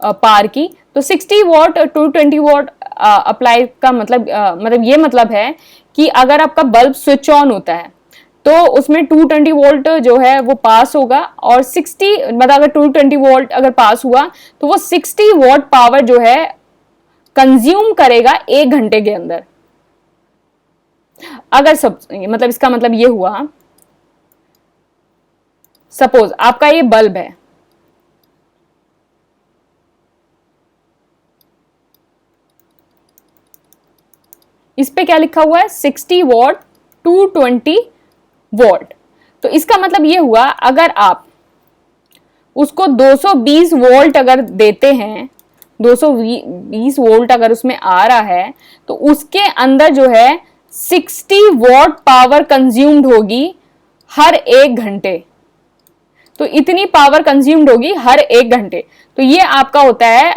पार की। तो 60 वॉट 220 वॉट अप्लाई का मतलब ये मतलब है कि अगर आपका बल्ब स्विच ऑन होता है तो उसमें 220 वोल्ट जो है वो पास होगा, और 60 मतलब अगर 220 वोल्ट अगर पास हुआ तो वो 60 वॉट पावर जो है कंज्यूम करेगा 1 घंटे के अंदर। अगर सब मतलब इसका मतलब ये हुआ, सपोज आपका ये बल्ब है, इस पे क्या लिखा हुआ है 60 वॉट 220 वॉट। तो इसका मतलब ये हुआ अगर आप उसको 220 वोल्ट अगर देते हैं, 220 वोल्ट अगर उसमें आ रहा है, तो उसके अंदर जो है 60 वॉट पावर कंज्यूम्ड होगी हर 1 घंटे। तो इतनी पावर कंज्यूम्ड होगी हर 1 घंटे। तो ये आपका होता है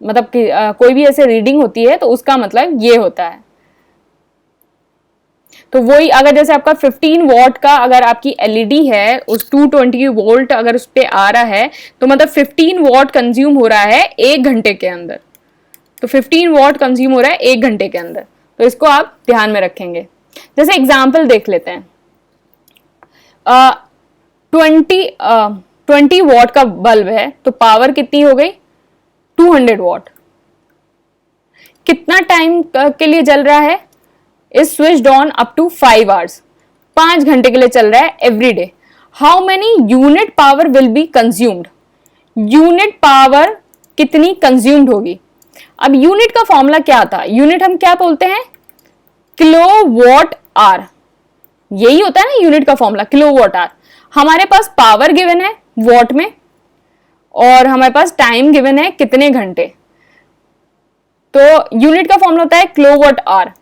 मतलब कि कोई भी ऐसे रीडिंग होती है तो उसका मतलब ये होता है। तो वही अगर जैसे आपका 15 वॉट का अगर आपकी एलईडी है, उस 220 वोल्ट अगर उस पे आ रहा है, तो मतलब 15 वॉट कंज्यूम हो रहा है 1 घंटे के अंदर। तो 15 वॉट कंज्यूम हो रहा है 1 घंटे के अंदर। तो इसको आप ध्यान में रखेंगे। जैसे एग्जाम्पल देख लेते हैं, 20 वॉट का बल्ब है तो पावर कितनी हो गई 200 वॉट। कितना टाइम के लिए जल रहा है, is switched on up to 5 hours, 5 घंटे के लिए चल रहा है every day. How many unit power will be consumed, unit power कितनी कंज्यूम्ड होगी। अब यूनिट का फॉर्मूला क्या था, यूनिट हम क्या बोलते हैं किलो वॉट आर, यही होता है ना यूनिट का फॉर्मूला किलो वॉट आर। हमारे पास पावर गिवन है वॉट में और हमारे पास टाइम गिवन है कितने घंटे, तो यूनिट का फॉर्मूला होता है किलो वॉट आर।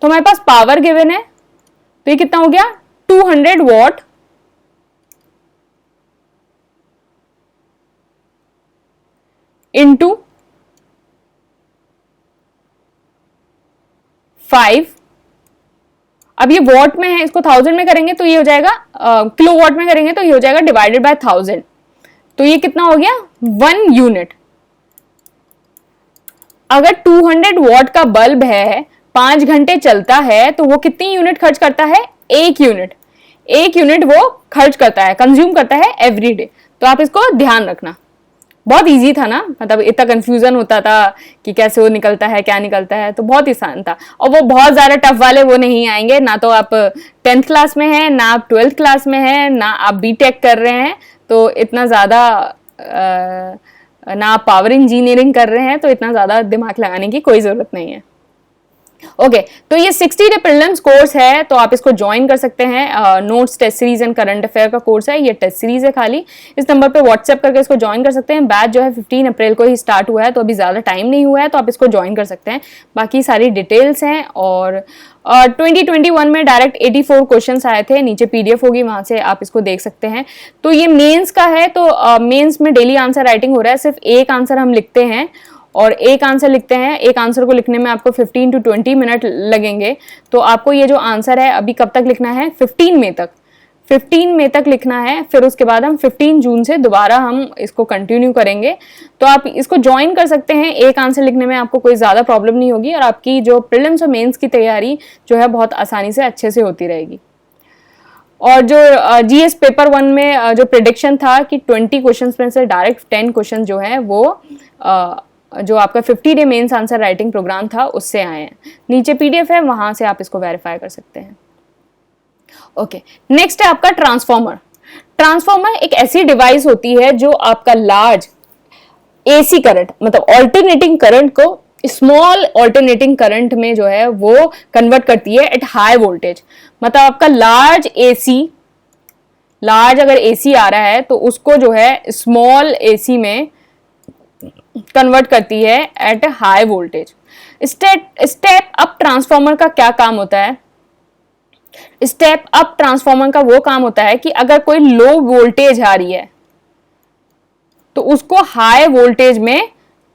तो हमारे पास पावर गिवन है तो ये कितना हो गया 200 वॉट इंटू 5। अब ये वॉट में है, इसको 1000 में करेंगे तो ये हो जाएगा किलो वॉट में करेंगे तो ये हो जाएगा डिवाइडेड बाय 1000। तो ये कितना हो गया 1 यूनिट। अगर 200 वॉट का बल्ब है 5 घंटे चलता है तो वो कितनी यूनिट खर्च करता है 1 यूनिट। 1 यूनिट वो खर्च करता है, कंज्यूम करता है एवरी डे। तो आप इसको ध्यान रखना। बहुत इजी था ना, मतलब इतना कंफ्यूजन होता था कि कैसे वो निकलता है क्या निकलता है, तो बहुत आसान था। और वो बहुत ज्यादा टफ वाले वो नहीं आएंगे, ना तो आप 10th क्लास में हैं, ना आप 12th क्लास में हैं, ना आप बीटेक कर रहे हैं, तो इतना ज्यादा ना आप पावर इंजीनियरिंग कर रहे हैं, तो इतना ज्यादा दिमाग लगाने की कोई जरूरत नहीं है। ओके तो ये 60 डे प्रीलिम्स कोर्स है, तो आप इसको ज्वाइन कर सकते हैं। Notes, test series and current affair का कोर्स है, ये टेस्ट सीरीज है खाली। इस नंबर पे व्हाट्सएप करके इसको ज्वाइन कर सकते हैं। बैच जो है 15 अप्रैल को ही स्टार्ट हुआ है, तो अभी ज़्यादा टाइम नहीं हुआ है, तो आप इसको ज्वाइन कर सकते हैं। बाकी सारी डिटेल्स हैं। और 2021 में डायरेक्ट 84 क्वेश्चन आए थे, नीचे PDF होगी, वहां से आप इसको देख सकते हैं। तो ये मेंस का है, तो मेंस में डेली आंसर राइटिंग हो रहा है, सिर्फ एक आंसर हम लिखते हैं और एक आंसर लिखते हैं। एक आंसर को लिखने में आपको 15 to 20 मिनट लगेंगे। तो आपको ये जो आंसर है अभी कब तक लिखना है 15 मई तक, 15 मई तक लिखना है। फिर उसके बाद हम 15 जून से दोबारा हम इसको कंटिन्यू करेंगे। तो आप इसको ज्वाइन कर सकते हैं। एक आंसर लिखने में आपको कोई ज़्यादा प्रॉब्लम नहीं होगी और आपकी जो प्रीलिम्स और मेंस की तैयारी जो है बहुत आसानी से अच्छे से होती रहेगी। और जो GS पेपर 1 में जो प्रिडिक्शन था कि 20 क्वेश्चन में से डायरेक्ट 10 क्वेश्चन जो है वो जो आपका 50 day mains answer writing programme था उससे आए हैं। नीचे PDF है, वहां से आप इसको वेरीफाई कर सकते हैं। ओके नेक्स्ट है आपका ट्रांसफॉर्मर। ट्रांसफॉर्मर एक ऐसी डिवाइस होती है जो आपका लार्ज AC करंट, मतलब ऑल्टरनेटिंग करंट को स्मॉल ऑल्टरनेटिंग करंट में जो है वो कन्वर्ट करती है एट हाई वोल्टेज। मतलब आपका लार्ज अगर AC आ रहा है तो उसको जो है स्मॉल AC में कन्वर्ट करती है at high voltage. Step up transformer का क्या काम होता है, स्टेप अप ट्रांसफॉर्मर का वो काम होता है कि अगर कोई लो वोल्टेज आ रही है तो उसको हाई वोल्टेज में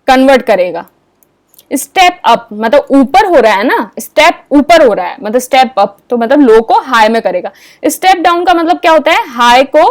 कन्वर्ट करेगा। स्टेप अप मतलब ऊपर हो रहा है ना, स्टेप ऊपर हो रहा है मतलब स्टेप अप, तो मतलब लो को हाई में करेगा। स्टेप डाउन का मतलब क्या होता है, हाई को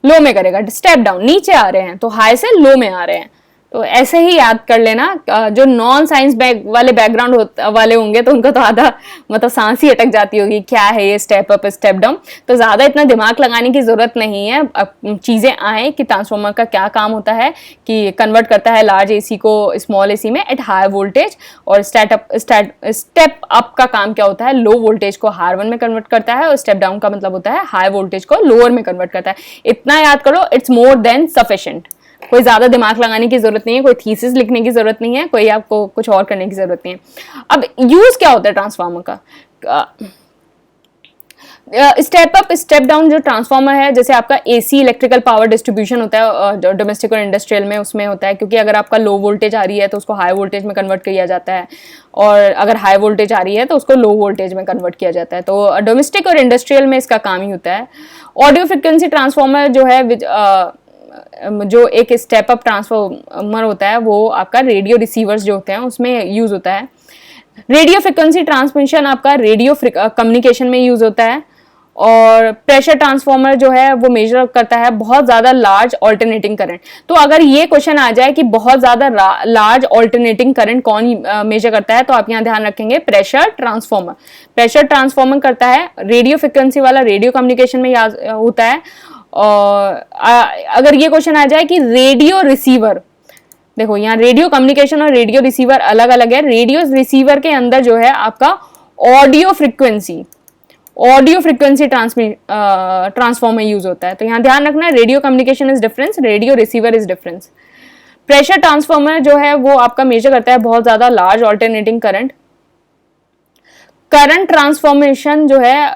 लो में करेगा। स्टेप डाउन नीचे आ रहे हैं तो हाई से लो में आ रहे हैं। तो ऐसे ही याद कर लेना। जो नॉन साइंस वाले बैकग्राउंड वाले होंगे तो उनको तो आधा मतलब सांस ही अटक जाती होगी, क्या है ये स्टेप अप स्टेप डाउन। तो ज्यादा इतना दिमाग लगाने की जरूरत नहीं है। अब चीजें आए कि ट्रांसफॉर्मर का क्या काम होता है, कि कन्वर्ट करता है लार्ज AC को स्मॉल AC में एट हाई वोल्टेज। और स्टेप अप का काम क्या होता है, लो वोल्टेज को हाई वन में कन्वर्ट करता है। और स्टेप डाउन का मतलब होता है हाई वोल्टेज को लोअर में कन्वर्ट करता है। इतना याद करो, इट्स मोर देन सफिशिएंट। कोई ज़्यादा दिमाग लगाने की ज़रूरत नहीं है, कोई थीसिस लिखने की ज़रूरत नहीं है, कोई आपको कुछ और करने की ज़रूरत नहीं है। अब यूज़ क्या होता है ट्रांसफार्मर का? स्टेप अप स्टेप डाउन जो ट्रांसफार्मर है, जैसे आपका एसी इलेक्ट्रिकल पावर डिस्ट्रीब्यूशन होता है डोमेस्टिक और इंडस्ट्रियल में, उसमें होता है, क्योंकि अगर आपका लो वोल्टेज आ रही है तो उसको हाई वोल्टेज में कन्वर्ट किया जाता है, और अगर हाई वोल्टेज आ रही है तो उसको लो वोल्टेज में कन्वर्ट किया जाता है। तो डोमेस्टिक और इंडस्ट्रियल में इसका काम ही होता है। ऑडियो फ्रिक्वेंसी ट्रांसफार्मर जो है जो एक स्टेप अप ट्रांसफार्मर होता है वो आपका रेडियो रिसीवर्स जो होते हैं उसमें यूज होता है। रेडियो फ्रिक्वेंसी ट्रांसमिशन आपका रेडियो कम्युनिकेशन में यूज होता है। और प्रेशर ट्रांसफार्मर जो है वो मेजर करता है बहुत ज़्यादा लार्ज ऑल्टरनेटिंग करंट। तो अगर ये क्वेश्चन आ जाए कि बहुत ज़्यादा लार्ज ऑल्टरनेटिंग करंट कौन मेजर करता है, तो आप यहाँ ध्यान रखेंगे प्रेशर ट्रांसफार्मर। प्रेशर ट्रांसफार्मर करता है रेडियो फ्रिक्वेंसी वाला, रेडियो कम्युनिकेशन में होता है। और अगर ये क्वेश्चन आ जाए कि रेडियो रिसीवर, देखो यहाँ रेडियो कम्युनिकेशन और रेडियो रिसीवर अलग अलग है। रेडियो रिसीवर के अंदर जो है आपका ऑडियो फ्रिक्वेंसी ट्रांसफॉर्मर यूज होता है। तो यहाँ ध्यान रखना, radio communication is difference, radio receiver is difference. Pressure transformer जो है वो आपका मेजर करता है बहुत ज्यादा large alternating current. Current transformation जो है,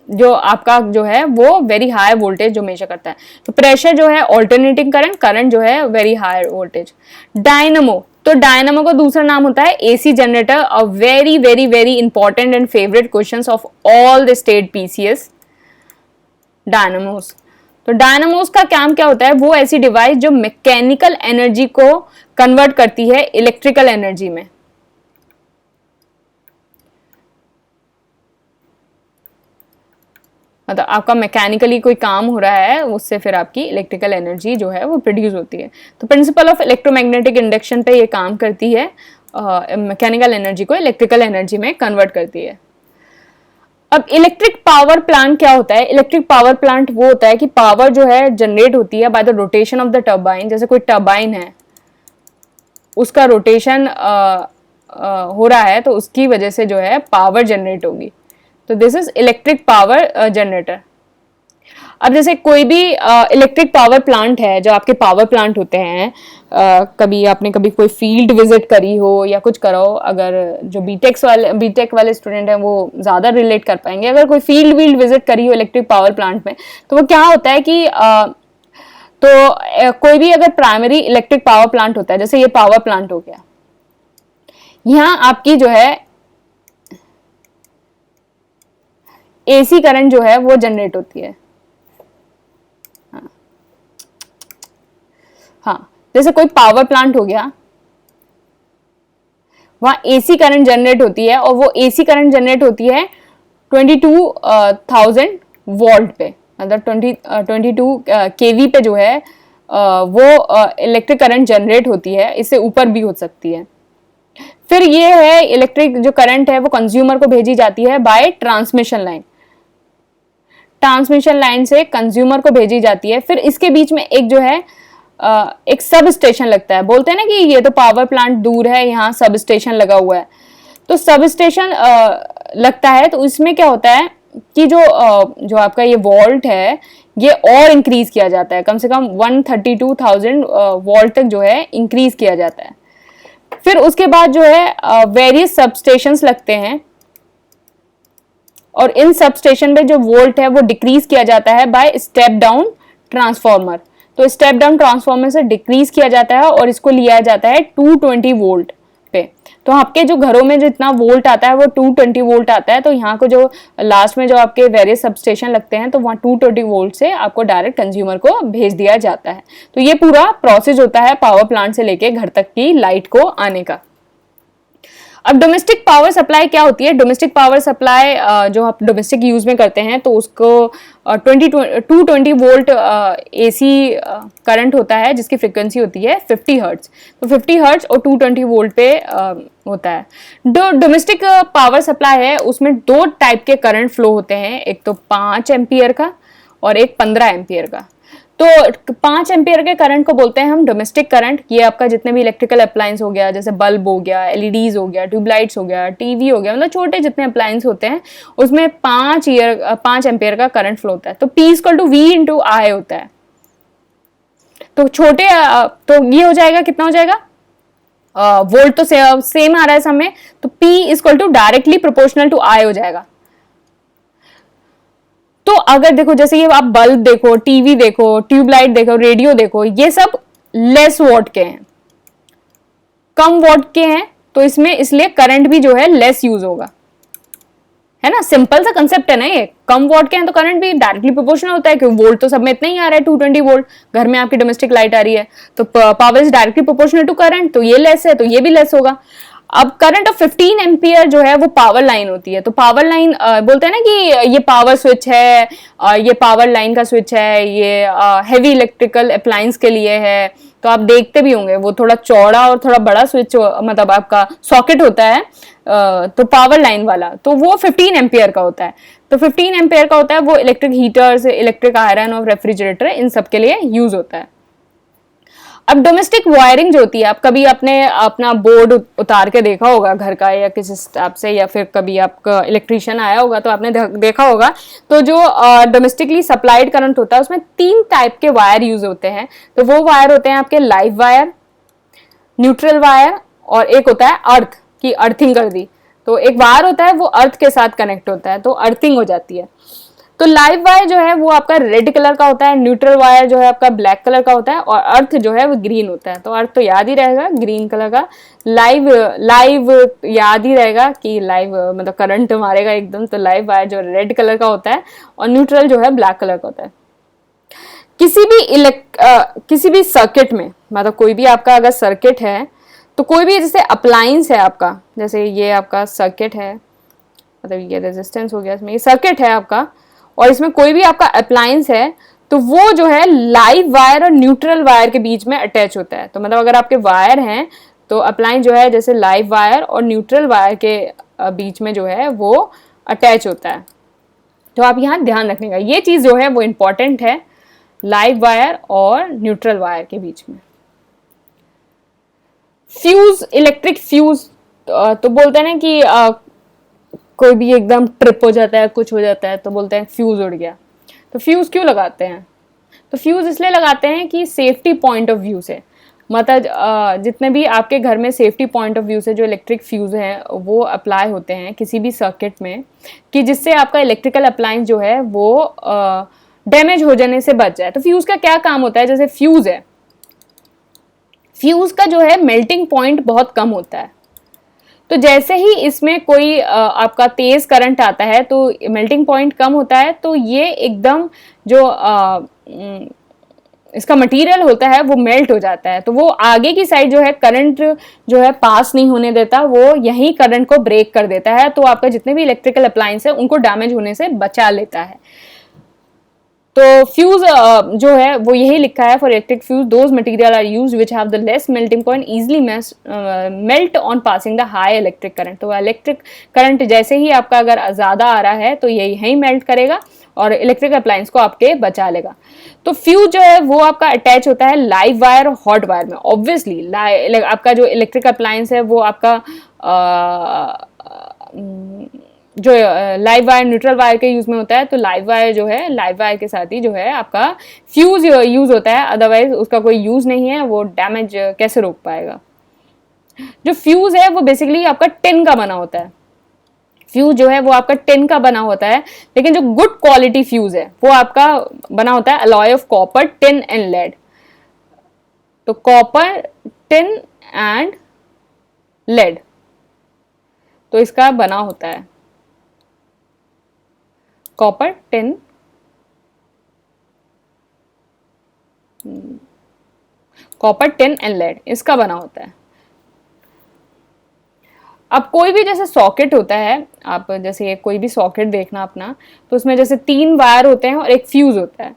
जो आपका जो है वो वेरी हाई वोल्टेज जो मेजर करता है। तो प्रेशर जो है ऑल्टरनेटिंग करंट, करंट जो है वेरी हाई वोल्टेज। डायनमो, तो डायनामो का दूसरा नाम होता है AC generator. A very very very important and favourite questions of all the state PCS, Dynamos. तो डायनामोस का काम क्या होता है? वो ऐसी डिवाइस जो मैकेनिकल एनर्जी को कन्वर्ट करती है इलेक्ट्रिकल एनर्जी में। मतलब आपका मैकेनिकली कोई काम हो रहा है, उससे फिर आपकी इलेक्ट्रिकल एनर्जी जो है वो प्रोड्यूस होती है। तो प्रिंसिपल ऑफ इलेक्ट्रोमैग्नेटिक इंडक्शन पे ये काम करती है, मैकेनिकल एनर्जी को इलेक्ट्रिकल एनर्जी में कन्वर्ट करती है। अब इलेक्ट्रिक पावर प्लांट क्या होता है? इलेक्ट्रिक पावर प्लांट वो होता है कि पावर जो है जनरेट होती है by the rotation of the turbine. जैसे कोई टर्बाइन है, उसका रोटेशन हो रहा है, तो उसकी वजह से जो है पावर जनरेट होगी। तो this is electric power generator. अब जैसे कोई भी इलेक्ट्रिक पावर प्लांट है, जो आपके पावर प्लांट होते हैं, कभी आपने कभी कोई फील्ड विजिट करी हो या कुछ करा हो, अगर जो बीटेक वाले स्टूडेंट हैं वो ज़्यादा रिलेट कर पाएंगे। अगर कोई फील्ड विजिट करी हो इलेक्ट्रिक पावर प्लांट में, तो वो क्या होता है कि कोई भी अगर प्राइमरी इलेक्ट्रिक पावर प्लांट होता है, जैसे ये पावर प्लांट हो गया, यहाँ आपकी जो है एसी करंट जो है वो जनरेट होती है। हाँ, जैसे कोई पावर प्लांट हो गया, वहां एसी करंट जनरेट होती है, और वो एसी करंट जनरेट होती है 22,000 वोल्ट पे, मतलब 22 केवी पे जो है वो इलेक्ट्रिक करंट जनरेट होती है। इससे ऊपर भी हो सकती है। फिर ये है इलेक्ट्रिक जो करंट है वो कंज्यूमर को भेजी जाती है by transmission line. Transmission line से कंज्यूमर को भेजी जाती है। फिर इसके बीच में एक जो है एक सब स्टेशन लगता है। बोलते हैं ना कि ये तो पावर प्लांट दूर है, यहाँ सब स्टेशन लगा हुआ है। तो सब स्टेशन लगता है, तो इसमें क्या होता है कि जो आपका ये वोल्ट है ये और इंक्रीज किया जाता है, कम से कम 132,000 वोल्ट तक जो है इंक्रीज किया जाता है। फिर उसके बाद जो है वेरियस सब स्टेशंस लगते हैं, और इन सब स्टेशन पे जो वोल्ट है वो डिक्रीज किया जाता है बाय स्टेप डाउन ट्रांसफार्मर। तो स्टेप डाउन ट्रांसफार्मर से डिक्रीज किया जाता है और इसको लिया जाता है 220 वोल्ट पे। तो आपके जो घरों में जितना वोल्ट आता है वो 220 वोल्ट आता है। तो यहाँ को जो लास्ट में जो आपके वेरियस सब स्टेशन लगते हैं, तो वहाँ 220 वोल्ट से आपको डायरेक्ट कंज्यूमर को भेज दिया जाता है। तो ये पूरा प्रोसेस होता है पावर प्लांट से लेके घर तक की लाइट को आने का। अब डोमेस्टिक पावर सप्लाई क्या होती है? डोमेस्टिक पावर सप्लाई जो आप डोमेस्टिक यूज में करते हैं, तो उसको 220 वोल्ट एसी करंट होता है, जिसकी फ्रीक्वेंसी होती है 50 हर्ट्ज। तो 50 हर्ट्ज और 220 वोल्ट पे होता है। डोमेस्टिक पावर सप्लाई है, उसमें दो टाइप के करंट फ्लो होते हैं, एक तो 5 एम्पियर का और एक 15 एम्पियर का। तो 5 एम्पियर के करंट को बोलते हैं हम डोमेस्टिक करंट। ये आपका जितने भी इलेक्ट्रिकल अप्लायंस हो गया, जैसे बल्ब हो गया, एलईडीज हो गया, ट्यूबलाइट्स हो गया, टीवी हो गया, मतलब छोटे जितने अप्लायंस होते हैं उसमें 5 एम्पियर का करंट फ्लो होता है। तो P = V × I होता है। तो छोटे तो ये हो जाएगा, कितना हो जाएगा, वोल्ट तो सेम आ रहा है सब में, तो P equal to directly proportional to I हो जाएगा। तो अगर देखो जैसे ये आप बल्ब देखो, टीवी देखो, ट्यूबलाइट देखो, रेडियो देखो, ये सब लेस वॉट के हैं, कम वॉट के हैं, तो इसमें इसलिए करंट भी जो है लेस यूज होगा, है ना। सिंपल सा कंसेप्ट है ना ये, कम वॉट के हैं तो करंट भी डायरेक्टली प्रोपोर्शनल होता है, क्योंकि वोल्ट तो सब में इतना ही आ रहा है, 220 वोल्ट, घर में आपकी डोमेस्टिक लाइट आ रही है, तो power is directly proportional to current, तो ये लेस है तो ये भी लेस होगा। अब करंट ऑफ 15 एम्पियर जो है वो पावर लाइन होती है, तो पावर लाइन बोलते हैं ना कि ये पावर स्विच है, ये पावर लाइन का स्विच है, ये हैवी इलेक्ट्रिकल अप्लायंस के लिए है, तो आप देखते भी होंगे वो थोड़ा चौड़ा और थोड़ा बड़ा स्विच, मतलब आपका सॉकेट होता है, तो पावर लाइन वाला तो वो 15 एम्पियर का होता है, तो 15 एम्पियर का होता है वो इलेक्ट्रिक हीटर्स, इलेक्ट्रिक आयरन और रेफ्रिजरेटर, इन सब के लिए यूज होता है। अब डोमेस्टिक वायरिंग जो होती है, आप कभी अपना बोर्ड उतार के देखा होगा घर का या किसी स्टैप से, या फिर कभी आपका इलेक्ट्रिशियन आया होगा तो आपने देखा होगा, तो जो डोमेस्टिकली सप्लाइड करंट होता है उसमें 3 टाइप के वायर यूज होते हैं। तो वो वायर होते हैं आपके लाइव वायर, न्यूट्रल वायर, और एक होता है अर्थ की अर्थिंग कर दी, तो एक वायर होता है वो अर्थ के साथ कनेक्ट होता है तो अर्थिंग हो जाती है। तो लाइव वायर जो है वो आपका रेड कलर का होता है, न्यूट्रल वायर जो है आपका ब्लैक कलर का होता है, और अर्थ जो है वो ग्रीन होता है, तो अर्थ तो याद ही रहेगा ग्रीन कलर का, लाइव याद ही रहेगा कि लाइव मतलब करंट मारेगा एकदम, तो लाइव वायर जो रेड कलर का होता है, और न्यूट्रल जो है ब्लैक कलर का होता है। किसी भी सर्किट में, मतलब कोई भी आपका अगर सर्किट है, तो कोई भी जैसे अप्लायंस है आपका, जैसे ये आपका सर्किट है, मतलब ये रेजिस्टेंस हो गया, इसमें ये सर्किट है आपका, और इसमें कोई भी आपका अप्लायंस है, तो वो जो है लाइव वायर और न्यूट्रल वायर के बीच में अटैच होता है। तो मतलब अगर आपके वायर हैं तो अप्लायंस जो है जैसे लाइव वायर और न्यूट्रल वायर के बीच में जो है वो अटैच होता है, तो आप यहाँ ध्यान रखने का, ये चीज जो है वो इंपॉर्टेंट है, लाइव वायर और न्यूट्रल वायर के बीच में। फ्यूज, इलेक्ट्रिक फ्यूज, तो बोलते हैं ना कि कोई भी एकदम ट्रिप हो जाता है, कुछ हो जाता है, तो बोलते हैं फ्यूज उड़ गया। तो फ्यूज क्यों लगाते हैं? तो फ्यूज इसलिए लगाते हैं कि सेफ्टी पॉइंट ऑफ व्यू से, मतलब जितने भी आपके घर में सेफ्टी पॉइंट ऑफ व्यू से जो इलेक्ट्रिक फ्यूज हैं वो अप्लाई होते हैं किसी भी सर्किट में, कि जिससे आपका इलेक्ट्रिकल अप्लायंस जो है वो डैमेज हो जाने से बच जाए। तो फ्यूज का क्या काम होता है? जैसे फ्यूज है, फ्यूज का जो है मेल्टिंग पॉइंट बहुत कम होता है, तो जैसे ही इसमें कोई आपका तेज करंट आता है तो मेल्टिंग पॉइंट कम होता है, तो ये एकदम जो इसका मटेरियल होता है वो मेल्ट हो जाता है, तो वो आगे की साइड जो है करंट जो है पास नहीं होने देता, वो यही करंट को ब्रेक कर देता है, तो आपका जितने भी इलेक्ट्रिकल अप्लायंस है उनको डैमेज होने से बचा लेता है। तो फ्यूज जो है वो यही लिखा है, for electric fuse those material are used which have the less melting point easily melt on passing the high electric current. तो इलेक्ट्रिक करंट जैसे ही आपका अगर ज्यादा आ रहा है तो ये यही मेल्ट करेगा और इलेक्ट्रिक अप्लायंस को आपके बचा लेगा। तो फ्यूज जो है वो आपका अटैच होता है लाइव वायर और हॉट वायर में। ऑब्वियसली आपका जो इलेक्ट्रिक अप्लायंस है वो आपका जो लाइव वायर न्यूट्रल वायर के यूज में होता है, तो लाइव वायर जो है लाइव वायर के साथ ही जो है आपका फ्यूज यूज होता है, अदरवाइज उसका कोई यूज नहीं है, वो डैमेज कैसे रोक पाएगा। जो फ्यूज है वो बेसिकली आपका टिन का बना होता है, फ्यूज जो है वो आपका टिन का बना होता है, लेकिन जो गुड क्वालिटी फ्यूज है वो आपका बना होता है alloy of copper, tin and lead. तो कॉपर, टिन एंड लेड, तो इसका बना होता है copper, tin, copper, tin and lead, इसका बना होता है। अब कोई भी जैसे सॉकेट होता है, आप जैसे कोई भी सॉकेट देखना अपना, तो उसमें जैसे 3 वायर होते हैं और एक फ्यूज होता है।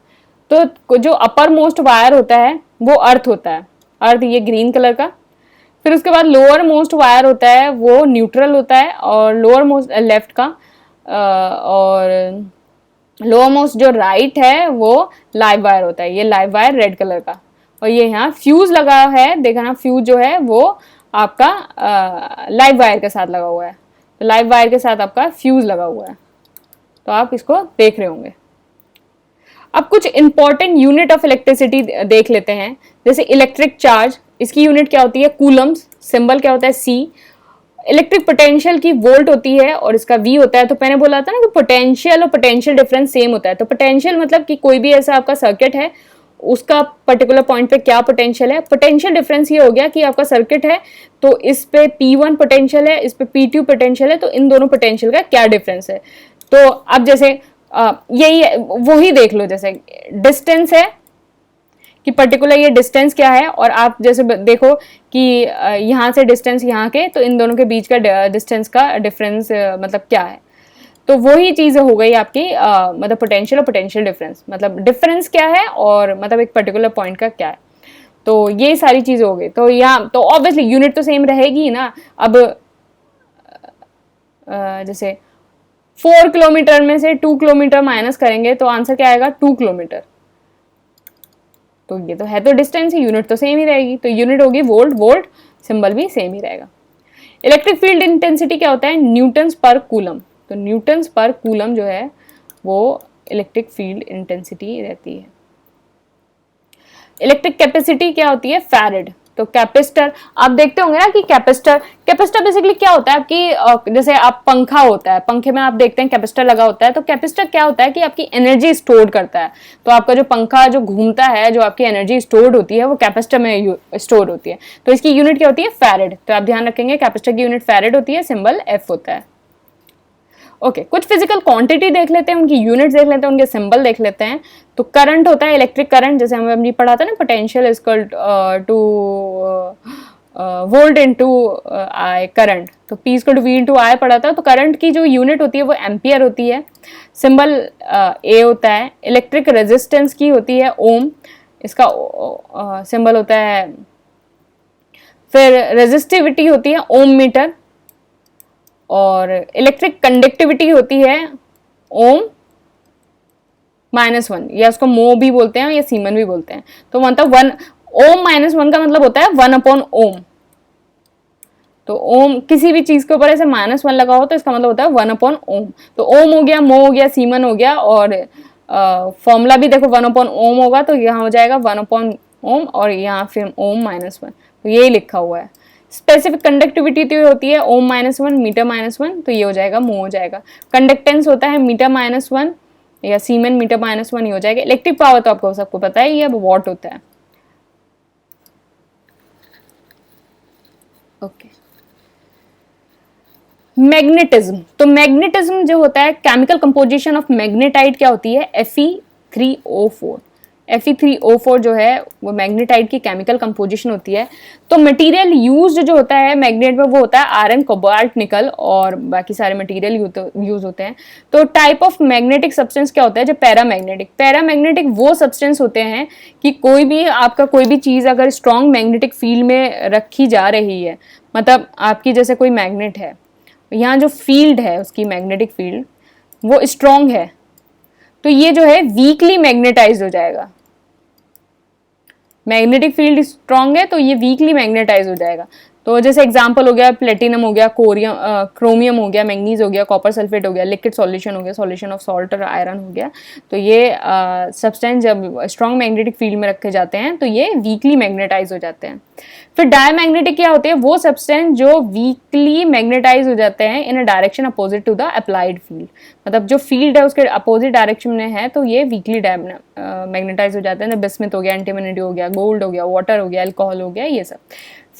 तो जो अपर मोस्ट वायर होता है वो अर्थ होता है, अर्थ ये ग्रीन कलर का। फिर उसके बाद लोअर मोस्ट वायर होता है वो न्यूट्रल होता है, और लोअर मोस्ट लेफ्ट का, और लोअर मोस्ट जो राइट है वो लाइव वायर होता है, ये लाइव वायर रेड कलर का। और ये यहाँ फ्यूज लगा है, देखा ना, फ्यूज जो है वो आपका लाइव वायर के साथ लगा हुआ है, तो लाइव वायर के साथ आपका फ्यूज लगा हुआ है, तो आप इसको देख रहे होंगे। अब कुछ इंपॉर्टेंट यूनिट ऑफ इलेक्ट्रिसिटी देख लेते हैं, जैसे इलेक्ट्रिक चार्ज, इसकी यूनिट क्या होती है, कूलम्स, सिंबल क्या होता है सी। इलेक्ट्रिक पोटेंशियल की वोल्ट होती है और इसका वी होता है। तो मैंने बोला था ना कि पोटेंशियल और पोटेंशियल डिफरेंस सेम होता है। तो पोटेंशियल मतलब कि कोई भी ऐसा आपका सर्किट है, उसका पर्टिकुलर पॉइंट पे क्या पोटेंशियल है। पोटेंशियल डिफरेंस ये हो गया कि आपका सर्किट है तो इस पे P1 पोटेंशियल है, इस पे P2 पोटेंशियल है, तो इन दोनों पोटेंशियल का क्या डिफरेंस है। तो अब जैसे यही वही देख लो, जैसे डिस्टेंस है कि पर्टिकुलर ये डिस्टेंस क्या है, और आप जैसे देखो कि यहाँ से डिस्टेंस यहाँ के, तो इन दोनों के बीच का डिस्टेंस का डिफरेंस मतलब क्या है। तो वही चीज़ हो गई आपकी मतलब पोटेंशियल और पोटेंशियल डिफरेंस, मतलब डिफरेंस क्या है और मतलब एक पर्टिकुलर पॉइंट का क्या है। तो ये सारी चीज़ें हो गई। तो यहाँ तो ऑब्वियसली यूनिट तो सेम रहेगी ना। अब जैसे 4 किलोमीटर में से 2 किलोमीटर माइनस करेंगे तो आंसर क्या आएगा, 2 किलोमीटर। तो ये तो है तो डिस्टेंस ही, यूनिट तो सेम ही रहेगी। तो यूनिट होगी वोल्ट, वोल्ट सिंबल भी सेम ही रहेगा। इलेक्ट्रिक फील्ड इंटेंसिटी क्या होता है, न्यूटन्स पर कूलम। तो न्यूटन्स पर कूलम जो है वो इलेक्ट्रिक फील्ड इंटेंसिटी रहती है। इलेक्ट्रिक कैपेसिटी क्या होती है, फैरेड। तो कैपेसिटर आप देखते होंगे ना कि कैपेसिटर बेसिकली क्या होता है आपकी, जैसे आप पंखा होता है, पंखे में आप देखते हैं कैपेसिटर लगा होता है। तो कैपेसिटर क्या होता है कि आपकी एनर्जी स्टोर करता है। तो आपका जो पंखा जो घूमता है, जो आपकी एनर्जी स्टोर होती है वो कैपेसिटर में स्टोर होती है। तो इसकी यूनिट क्या होती है, फैरेड। तो आप ध्यान रखेंगे कैपेसिटर की यूनिट फैरेड होती है, सिंबल एफ होता है। ओके कुछ फिजिकल क्वांटिटी देख लेते हैं, उनकी यूनिट्स देख लेते हैं, उनके सिंबल देख लेते हैं। तो करंट होता है इलेक्ट्रिक करंट, जैसे हमने अभी पढ़ा था ना, potential is equal to volt into I current. तो P equal to V into I पढ़ा था। तो करंट की जो यूनिट होती है वो एम्पियर होती है, सिंबल A होता है। इलेक्ट्रिक रेजिस्टेंस की होती है ओम, इसका सिंबल होता है। फिर रेजिस्टिविटी होती है ओम मीटर, और इलेक्ट्रिक कंडक्टिविटी होती है ओम -1, या उसको मो भी बोलते हैं या सीमन भी बोलते हैं। तो मतलब 1 ओम -1 का मतलब होता है 1/ओम। तो ओम किसी भी चीज के ऊपर ऐसे -1 लगा हो तो इसका मतलब होता है 1/ओम। तो ओम हो गया, मो हो गया, सीमन हो गया, और फॉर्मूला भी देखो 1/ओम होगा, तो यहाँ हो जाएगा 1/ओम, और यहाँ फिर ओम -1। तो यही लिखा हुआ है। स्पेसिफिक कंडक्टिविटी तो होती है ओम -1 मीटर -1, तो ये हो जाएगा मो हो जाएगा। कंडक्टेंस होता है मीटर -1 या सीमेन मीटर -1 ही हो जाएगा। इलेक्ट्रिक पावर तो आपको सबको पता है, ये अब वॉट होता है। Okay magnetism. तो मैग्नेटिज्म जो होता है, केमिकल कंपोजिशन ऑफ मैग्नेटाइट क्या होती है, Fe3O4। Fe3O4 जो है वो मैग्नेटाइट की केमिकल कंपोजिशन होती है। तो मटेरियल यूज्ड जो होता है मैग्नेट में वो होता है आयरन, कोबाल्ट, निकल, और बाकी सारे मटेरियल यूज होते हैं। तो टाइप ऑफ मैग्नेटिक सब्सटेंस क्या होता है, जो पैरामैग्नेटिक वो सब्सटेंस होते हैं कि कोई भी आपका कोई भी चीज अगर स्ट्रॉन्ग मैग्नेटिक फील्ड में रखी जा रही है, मतलब आपकी जैसे कोई मैग्नेट है, यहाँ जो फील्ड है उसकी मैग्नेटिक फील्ड वो स्ट्रॉन्ग है, तो ये जो है वीकली मैग्नेटाइज हो जाएगा। मैग्नेटिक फील्ड स्ट्रॉन्ग है तो ये वीकली मैग्नेटाइज हो जाएगा। तो जैसे एग्जांपल हो गया प्लेटिनम हो गया, क्रोमियम हो गया, मैंगनीज हो गया, कॉपर सल्फेट हो गया, लिक्विड सॉल्यूशन हो गया, सॉल्यूशन ऑफ सॉल्ट और आयरन हो गया। तो ये सब्सटेंस जब स्ट्रॉन्ग मैग्नेटिक फील्ड में रखे जाते हैं तो ये वीकली मैग्नेटाइज हो जाते हैं। फिर डायमैग्नेटिक क्या होते हैं, वो सब्सटेंस जो वीकली मैग्नेटाइज हो जाते हैं in a direction opposite to the applied field. मतलब जो फील्ड है उसके अपोजिट डायरेक्शन में है तो ये वीकली मैग्नेटाइज हो जाते हैं। बिस्मथ हो गया, एंटीमनी हो गया, गोल्ड हो गया, वाटर हो गया, अल्कोहल हो गया, ये सब।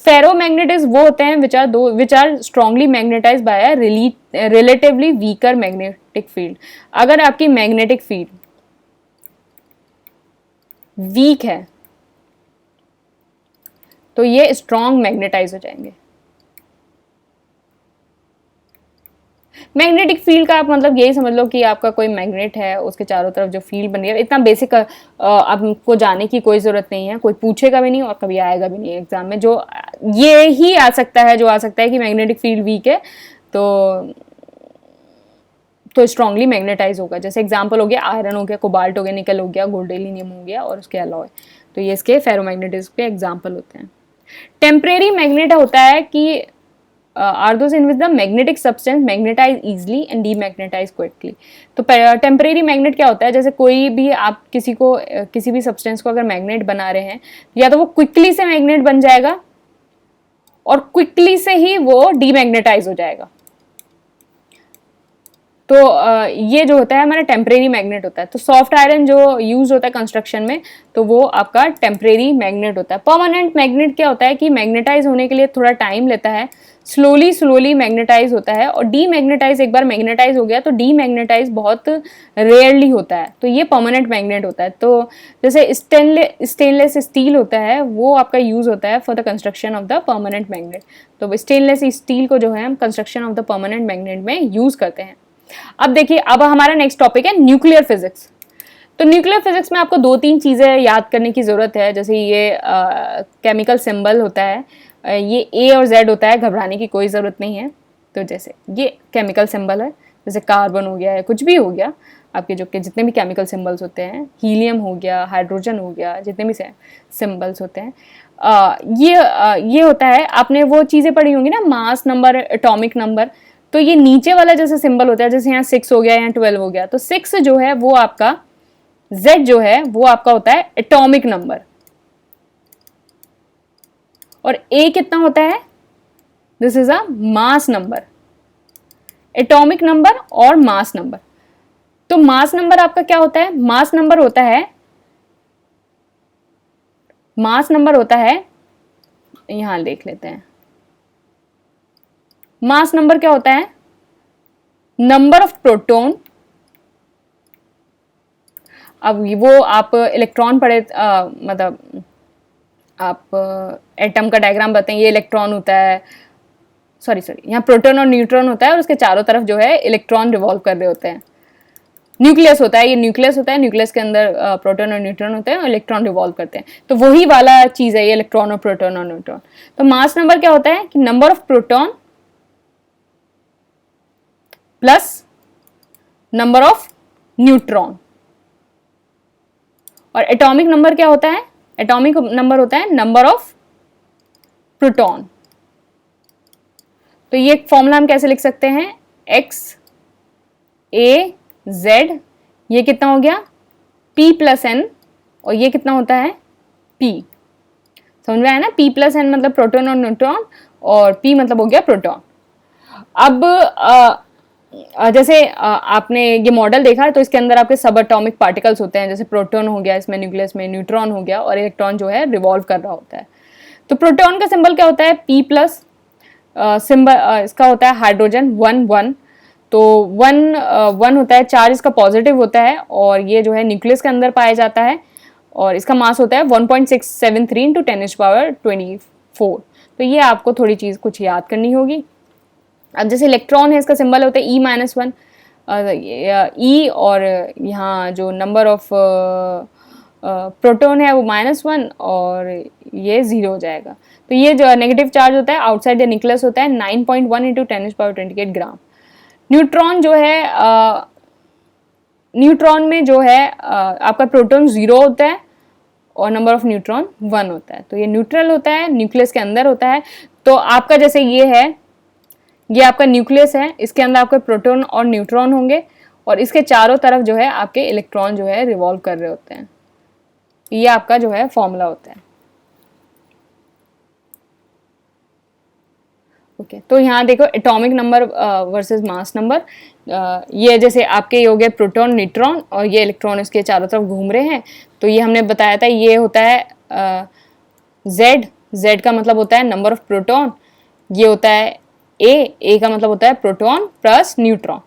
फेरोमैग्नेटिज्म वो होते हैं which are strongly magnetised by a relatively weaker magnetic field. अगर आपकी मैग्नेटिक फील्ड वीक है तो ये स्ट्रॉन्ग मैग्नेटाइज हो जाएंगे। मैग्नेटिक फील्ड का आप मतलब यही समझ लो कि आपका कोई मैग्नेट है, उसके चारों तरफ जो फील्ड बन रही है। इतना बेसिक आपको जाने की कोई जरूरत नहीं है, कोई पूछेगा भी नहीं और कभी आएगा भी नहीं एग्जाम में। जो ये ही आ सकता है जो आ सकता है कि मैग्नेटिक फील्ड वीक है तो स्ट्रांगली मैग्नेटाइज होगा। जैसे एग्जांपल हो गया आयरन हो गया, कोबाल्ट हो गया, निकल हो गया, गोल्डेलिनियम हो गया और उसके अलॉय। तो ये इसके फेरोमैग्नेटिज्म के एग्जांपल होते हैं। टेम्परेरी मैग्नेट होता है कि are those in which the magnetic substance magnetise easily and demagnetise quickly. तो टेम्परेरी मैग्नेट क्या होता है, जैसे कोई भी आप किसी भी सब्सटेंस को अगर मैग्नेट बना रहे हैं, या तो वो क्विकली से मैग्नेट बन जाएगा और क्विकली से ही वो डीमैग्नेटाइज हो जाएगा। तो ये जो होता है हमारा टेम्परेरी मैग्नेट होता है। तो सॉफ्ट आयरन जो यूज होता है कंस्ट्रक्शन में, तो वो आपका टेम्परेरी मैग्नेट होता है। परमानेंट मैग्नेट क्या होता है कि मैग्नेटाइज होने के लिए थोड़ा टाइम लेता है, स्लोली मैग्नेटाइज होता है, और डीमैग्नेटाइज एक बार मैग्नेटाइज हो गया तो डीमैग्नेटाइज बहुत रेयरली होता है, तो ये परमानेंट मैग्नेट होता है। तो जैसे स्टेनलेस स्टील होता है, वो आपका यूज होता है for the construction of the permanent magnet. तो स्टेनलेस स्टील को जो है हम construction of the permanent magnet में यूज करते हैं। अब देखिए, अब हमारा नेक्स्ट टॉपिक है न्यूक्लियर फिजिक्स। तो न्यूक्लियर फिजिक्स में आपको 2-3 चीजें याद करने की जरूरत है। जैसे ये केमिकल सिंबल होता है, ये ए और जेड होता है, घबराने की कोई ज़रूरत नहीं है। तो जैसे ये केमिकल सिंबल है, जैसे कार्बन हो गया है, कुछ भी हो गया, आपके जो के जितने भी केमिकल सिंबल्स होते हैं, हीलियम हो गया, हाइड्रोजन हो गया, जितने भी सिंबल्स होते हैं, ये होता है। आपने वो चीज़ें पढ़ी होंगी ना, मास नंबर, एटॉमिक नंबर। तो ये नीचे वाला जैसे सिंबल होता है, जैसे यहाँ 6 हो गया, यहाँ 12 हो गया, तो 6 जो है वो आपका, Z जो है वो आपका होता है एटॉमिक नंबर, और A कितना होता है, this is a mass number. Atomic number और मास नंबर। तो मास नंबर आपका क्या होता है, मास नंबर होता है, यहां देख लेते हैं। मास नंबर क्या होता है, नंबर ऑफ प्रोटॉन। अब वो आप इलेक्ट्रॉन पढ़े, मतलब आप एटम का डायग्राम बताएं, ये इलेक्ट्रॉन होता है, सॉरी यहाँ प्रोटॉन और न्यूट्रॉन होता है, और उसके चारों तरफ जो है इलेक्ट्रॉन रिवॉल्व कर रहे होते हैं। न्यूक्लियस होता है, ये न्यूक्लियस होता है, न्यूक्लियस के अंदर प्रोटॉन और न्यूट्रॉन होते हैं और इलेक्ट्रॉन रिवॉल्व करते हैं। तो वही वाला चीज है ये इलेक्ट्रॉन और प्रोटॉन और न्यूट्रॉन। तो मास नंबर क्या होता है कि number of proton plus number of neutron. और एटॉमिक नंबर क्या होता है, एटॉमिक नंबर होता है नंबर ऑफ प्रोटॉन। तो ये फॉर्मूला हम कैसे लिख सकते हैं, x a z, ये कितना हो गया p प्लस n, और ये कितना होता है p। समझ में आया ना, p प्लस n मतलब प्रोटॉन और न्यूट्रॉन, और p मतलब हो गया प्रोटॉन। अब जैसे आपने ये मॉडल देखा है, तो इसके अंदर आपके सब एटॉमिक पार्टिकल्स होते हैं, जैसे प्रोटॉन हो गया, इसमें न्यूक्लियस में न्यूट्रॉन हो गया, और इलेक्ट्रॉन जो है रिवॉल्व कर रहा होता है। तो प्रोटॉन का सिंबल क्या होता है, p प्लस, सिंबल इसका होता है हाइड्रोजन 1 तो 1 होता है, चार्ज इसका पॉजिटिव होता है, और ये जो है न्यूक्लियस के अंदर पाया जाता है, और इसका मास होता है 1.673 × 10⁻²4। तो ये आपको थोड़ी चीज़ कुछ याद करनी होगी। अब जैसे इलेक्ट्रॉन है, इसका सिंबल होता है E-1, E, और यहाँ जो नंबर ऑफ प्रोटॉन है वो -1, और ये 0 हो जाएगा। तो ये जो नेगेटिव चार्ज होता है आउटसाइड द न्यूक्लियस होता है 9.1 × 10⁻28 ग्राम। न्यूट्रॉन जो है, न्यूट्रॉन में जो है आपका प्रोटॉन 0 होता है और नंबर ऑफ न्यूट्रॉन 1 होता है। तो ये न्यूट्रल होता है, न्यूक्लियस के अंदर होता है। तो आपका जैसे ये है, ये आपका न्यूक्लियस है, इसके अंदर आपके प्रोटॉन और न्यूट्रॉन होंगे, और इसके चारों तरफ जो है आपके इलेक्ट्रॉन जो है रिवॉल्व कर रहे होते हैं। ये आपका जो है फॉर्मूला होता है। ओके, तो यहाँ देखो atomic number versus mass number. ये जैसे आपके ये हो गए प्रोटॉन, न्यूट्रॉन, और ये इलेक्ट्रॉन इसके चारों तरफ घूम रहे हैं। तो ये हमने बताया था, ये होता है Z का मतलब होता है नंबर ऑफ प्रोटॉन, ये होता है A का मतलब होता है प्रोटॉन प्लस न्यूट्रॉन।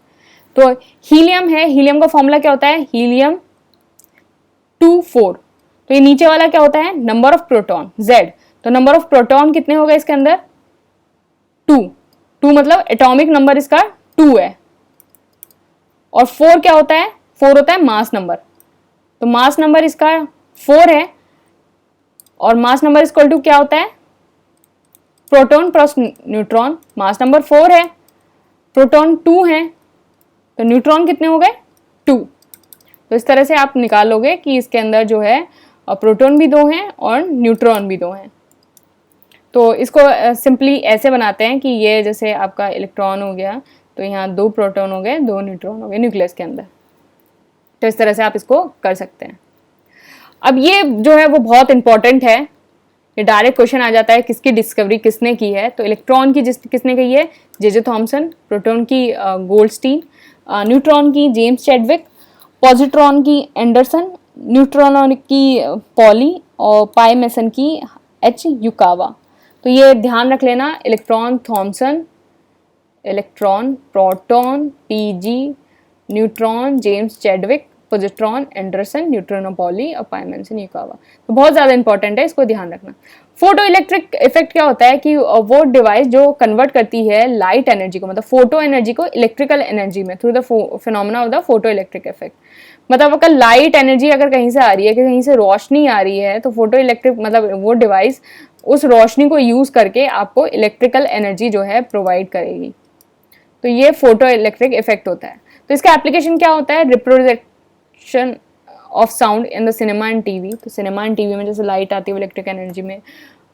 तो हीलियम है, हीलियम का फॉर्मूला क्या होता है, हीलियम 2-4। तो ये नीचे वाला क्या होता है, नंबर ऑफ प्रोटॉन Z। तो नंबर ऑफ प्रोटॉन कितने हो गए इसके अंदर, 2 मतलब एटॉमिक नंबर इसका 2 है। और 4 क्या होता है, 4 होता है मास नंबर। तो मास नंबर इसका 4 है, और मास नंबर इक्वल टू क्या होता है, proton plus neutron. Mass number 4 है, प्रोटॉन 2 है, तो न्यूट्रॉन कितने हो गए 2। तो इस तरह से आप निकालोगे कि इसके अंदर जो है प्रोटॉन भी 2 हैं और न्यूट्रॉन भी 2 हैं। तो इसको सिंपली ऐसे बनाते हैं कि ये जैसे आपका इलेक्ट्रॉन हो गया, तो यहाँ 2 प्रोटॉन हो गए, 2 न्यूट्रॉन हो गए न्यूक्लियस के अंदर। तो इस तरह से आप इसको कर सकते हैं। अब ये जो है वो बहुत इंपॉर्टेंट है, ये डायरेक्ट क्वेश्चन आ जाता है किसकी डिस्कवरी किसने की है। तो इलेक्ट्रॉन की किसने की है, जे थॉमसन, प्रोटॉन की गोल्डस्टीन, न्यूट्रॉन की जेम्स चैडविक, पॉजिट्रॉन की एंडरसन, न्यूट्रॉन की पॉली और पाई मेसन की एच युकावा। तो ये ध्यान रख लेना, electron Thomson, electron proton PG, neutron James Chadwick, positron Anderson, neutrino Pauli और पाइमेंसन युकावा। तो बहुत ज़्यादा इंपॉर्टेंट है, इसको ध्यान रखना। फोटो इलेक्ट्रिक इफेक्ट क्या होता है कि वो डिवाइस जो कन्वर्ट करती है लाइट एनर्जी को, मतलब फोटो एनर्जी को इलेक्ट्रिकल एनर्जी में through the phenomena of the photo electric effect. मतलब अगर लाइट एनर्जी अगर कहीं से आ रही है, कि कहीं से रोशनी आ रही है, तो फोटो इलेक्ट्रिक मतलब वो डिवाइस उस रोशनी को यूज करके आपको इलेक्ट्रिकल एनर्जी जो है प्रोवाइड करेगी। तो ये फोटो इलेक्ट्रिक इफेक्ट होता है। तो इसका एप्लीकेशन क्या होता है, reproduction of sound in the cinema and TV. तो सिनेमा एंड टीवी में जैसे लाइट आती है वो इलेक्ट्रिक एनर्जी में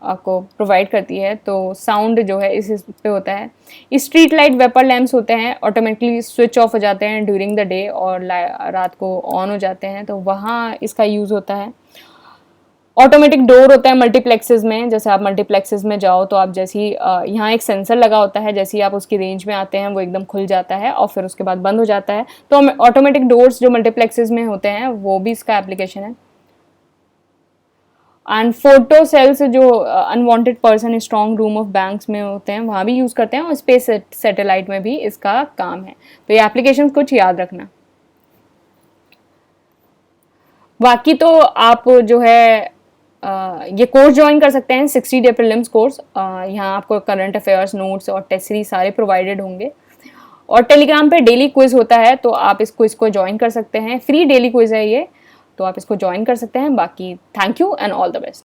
आपको प्रोवाइड करती है, तो साउंड जो है इस पे होता है। स्ट्रीट लाइट वेपर लैम्प्स होते हैं, ऑटोमेटिकली स्विच ऑफ हो जाते हैं ड्यूरिंग द डे और रात को ऑन हो जाते हैं, तो वहाँ इसका यूज़ होता है। ऑटोमेटिक डोर होता है मल्टीप्लेक्सेस में, जैसे आप मल्टीप्लेक्सेस में जाओ तो आप जैसे ही यहाँ एक सेंसर लगा होता है, जैसे ही आप उसकी रेंज में आते हैं वो एकदम खुल जाता है और फिर उसके बाद बंद हो जाता है। तो ऑटोमेटिक डोर्स जो मल्टीप्लेक्सेस में होते हैं वो भी इसका एप्लीकेशन है। एंड फोटो सेल्स जो unwanted person strong room of banks में होते हैं वहाँ भी यूज़ करते हैं, और स्पेस सैटेलाइट में भी इसका काम है। तो ये एप्लीकेशन कुछ याद रखना। बाकी तो आप जो है ये कोर्स ज्वाइन कर सकते हैं, 60 डे प्रीलिम्स कोर्स। यहाँ आपको करंट अफेयर्स, नोट्स और टेस्ट सीरीज सारे प्रोवाइडेड होंगे। और टेलीग्राम पे डेली क्विज होता है, तो आप इस क्विज को ज्वाइन कर सकते हैं। फ्री डेली क्विज है ये, तो आप इसको ज्वाइन कर सकते हैं। बाकी thank you and all the best.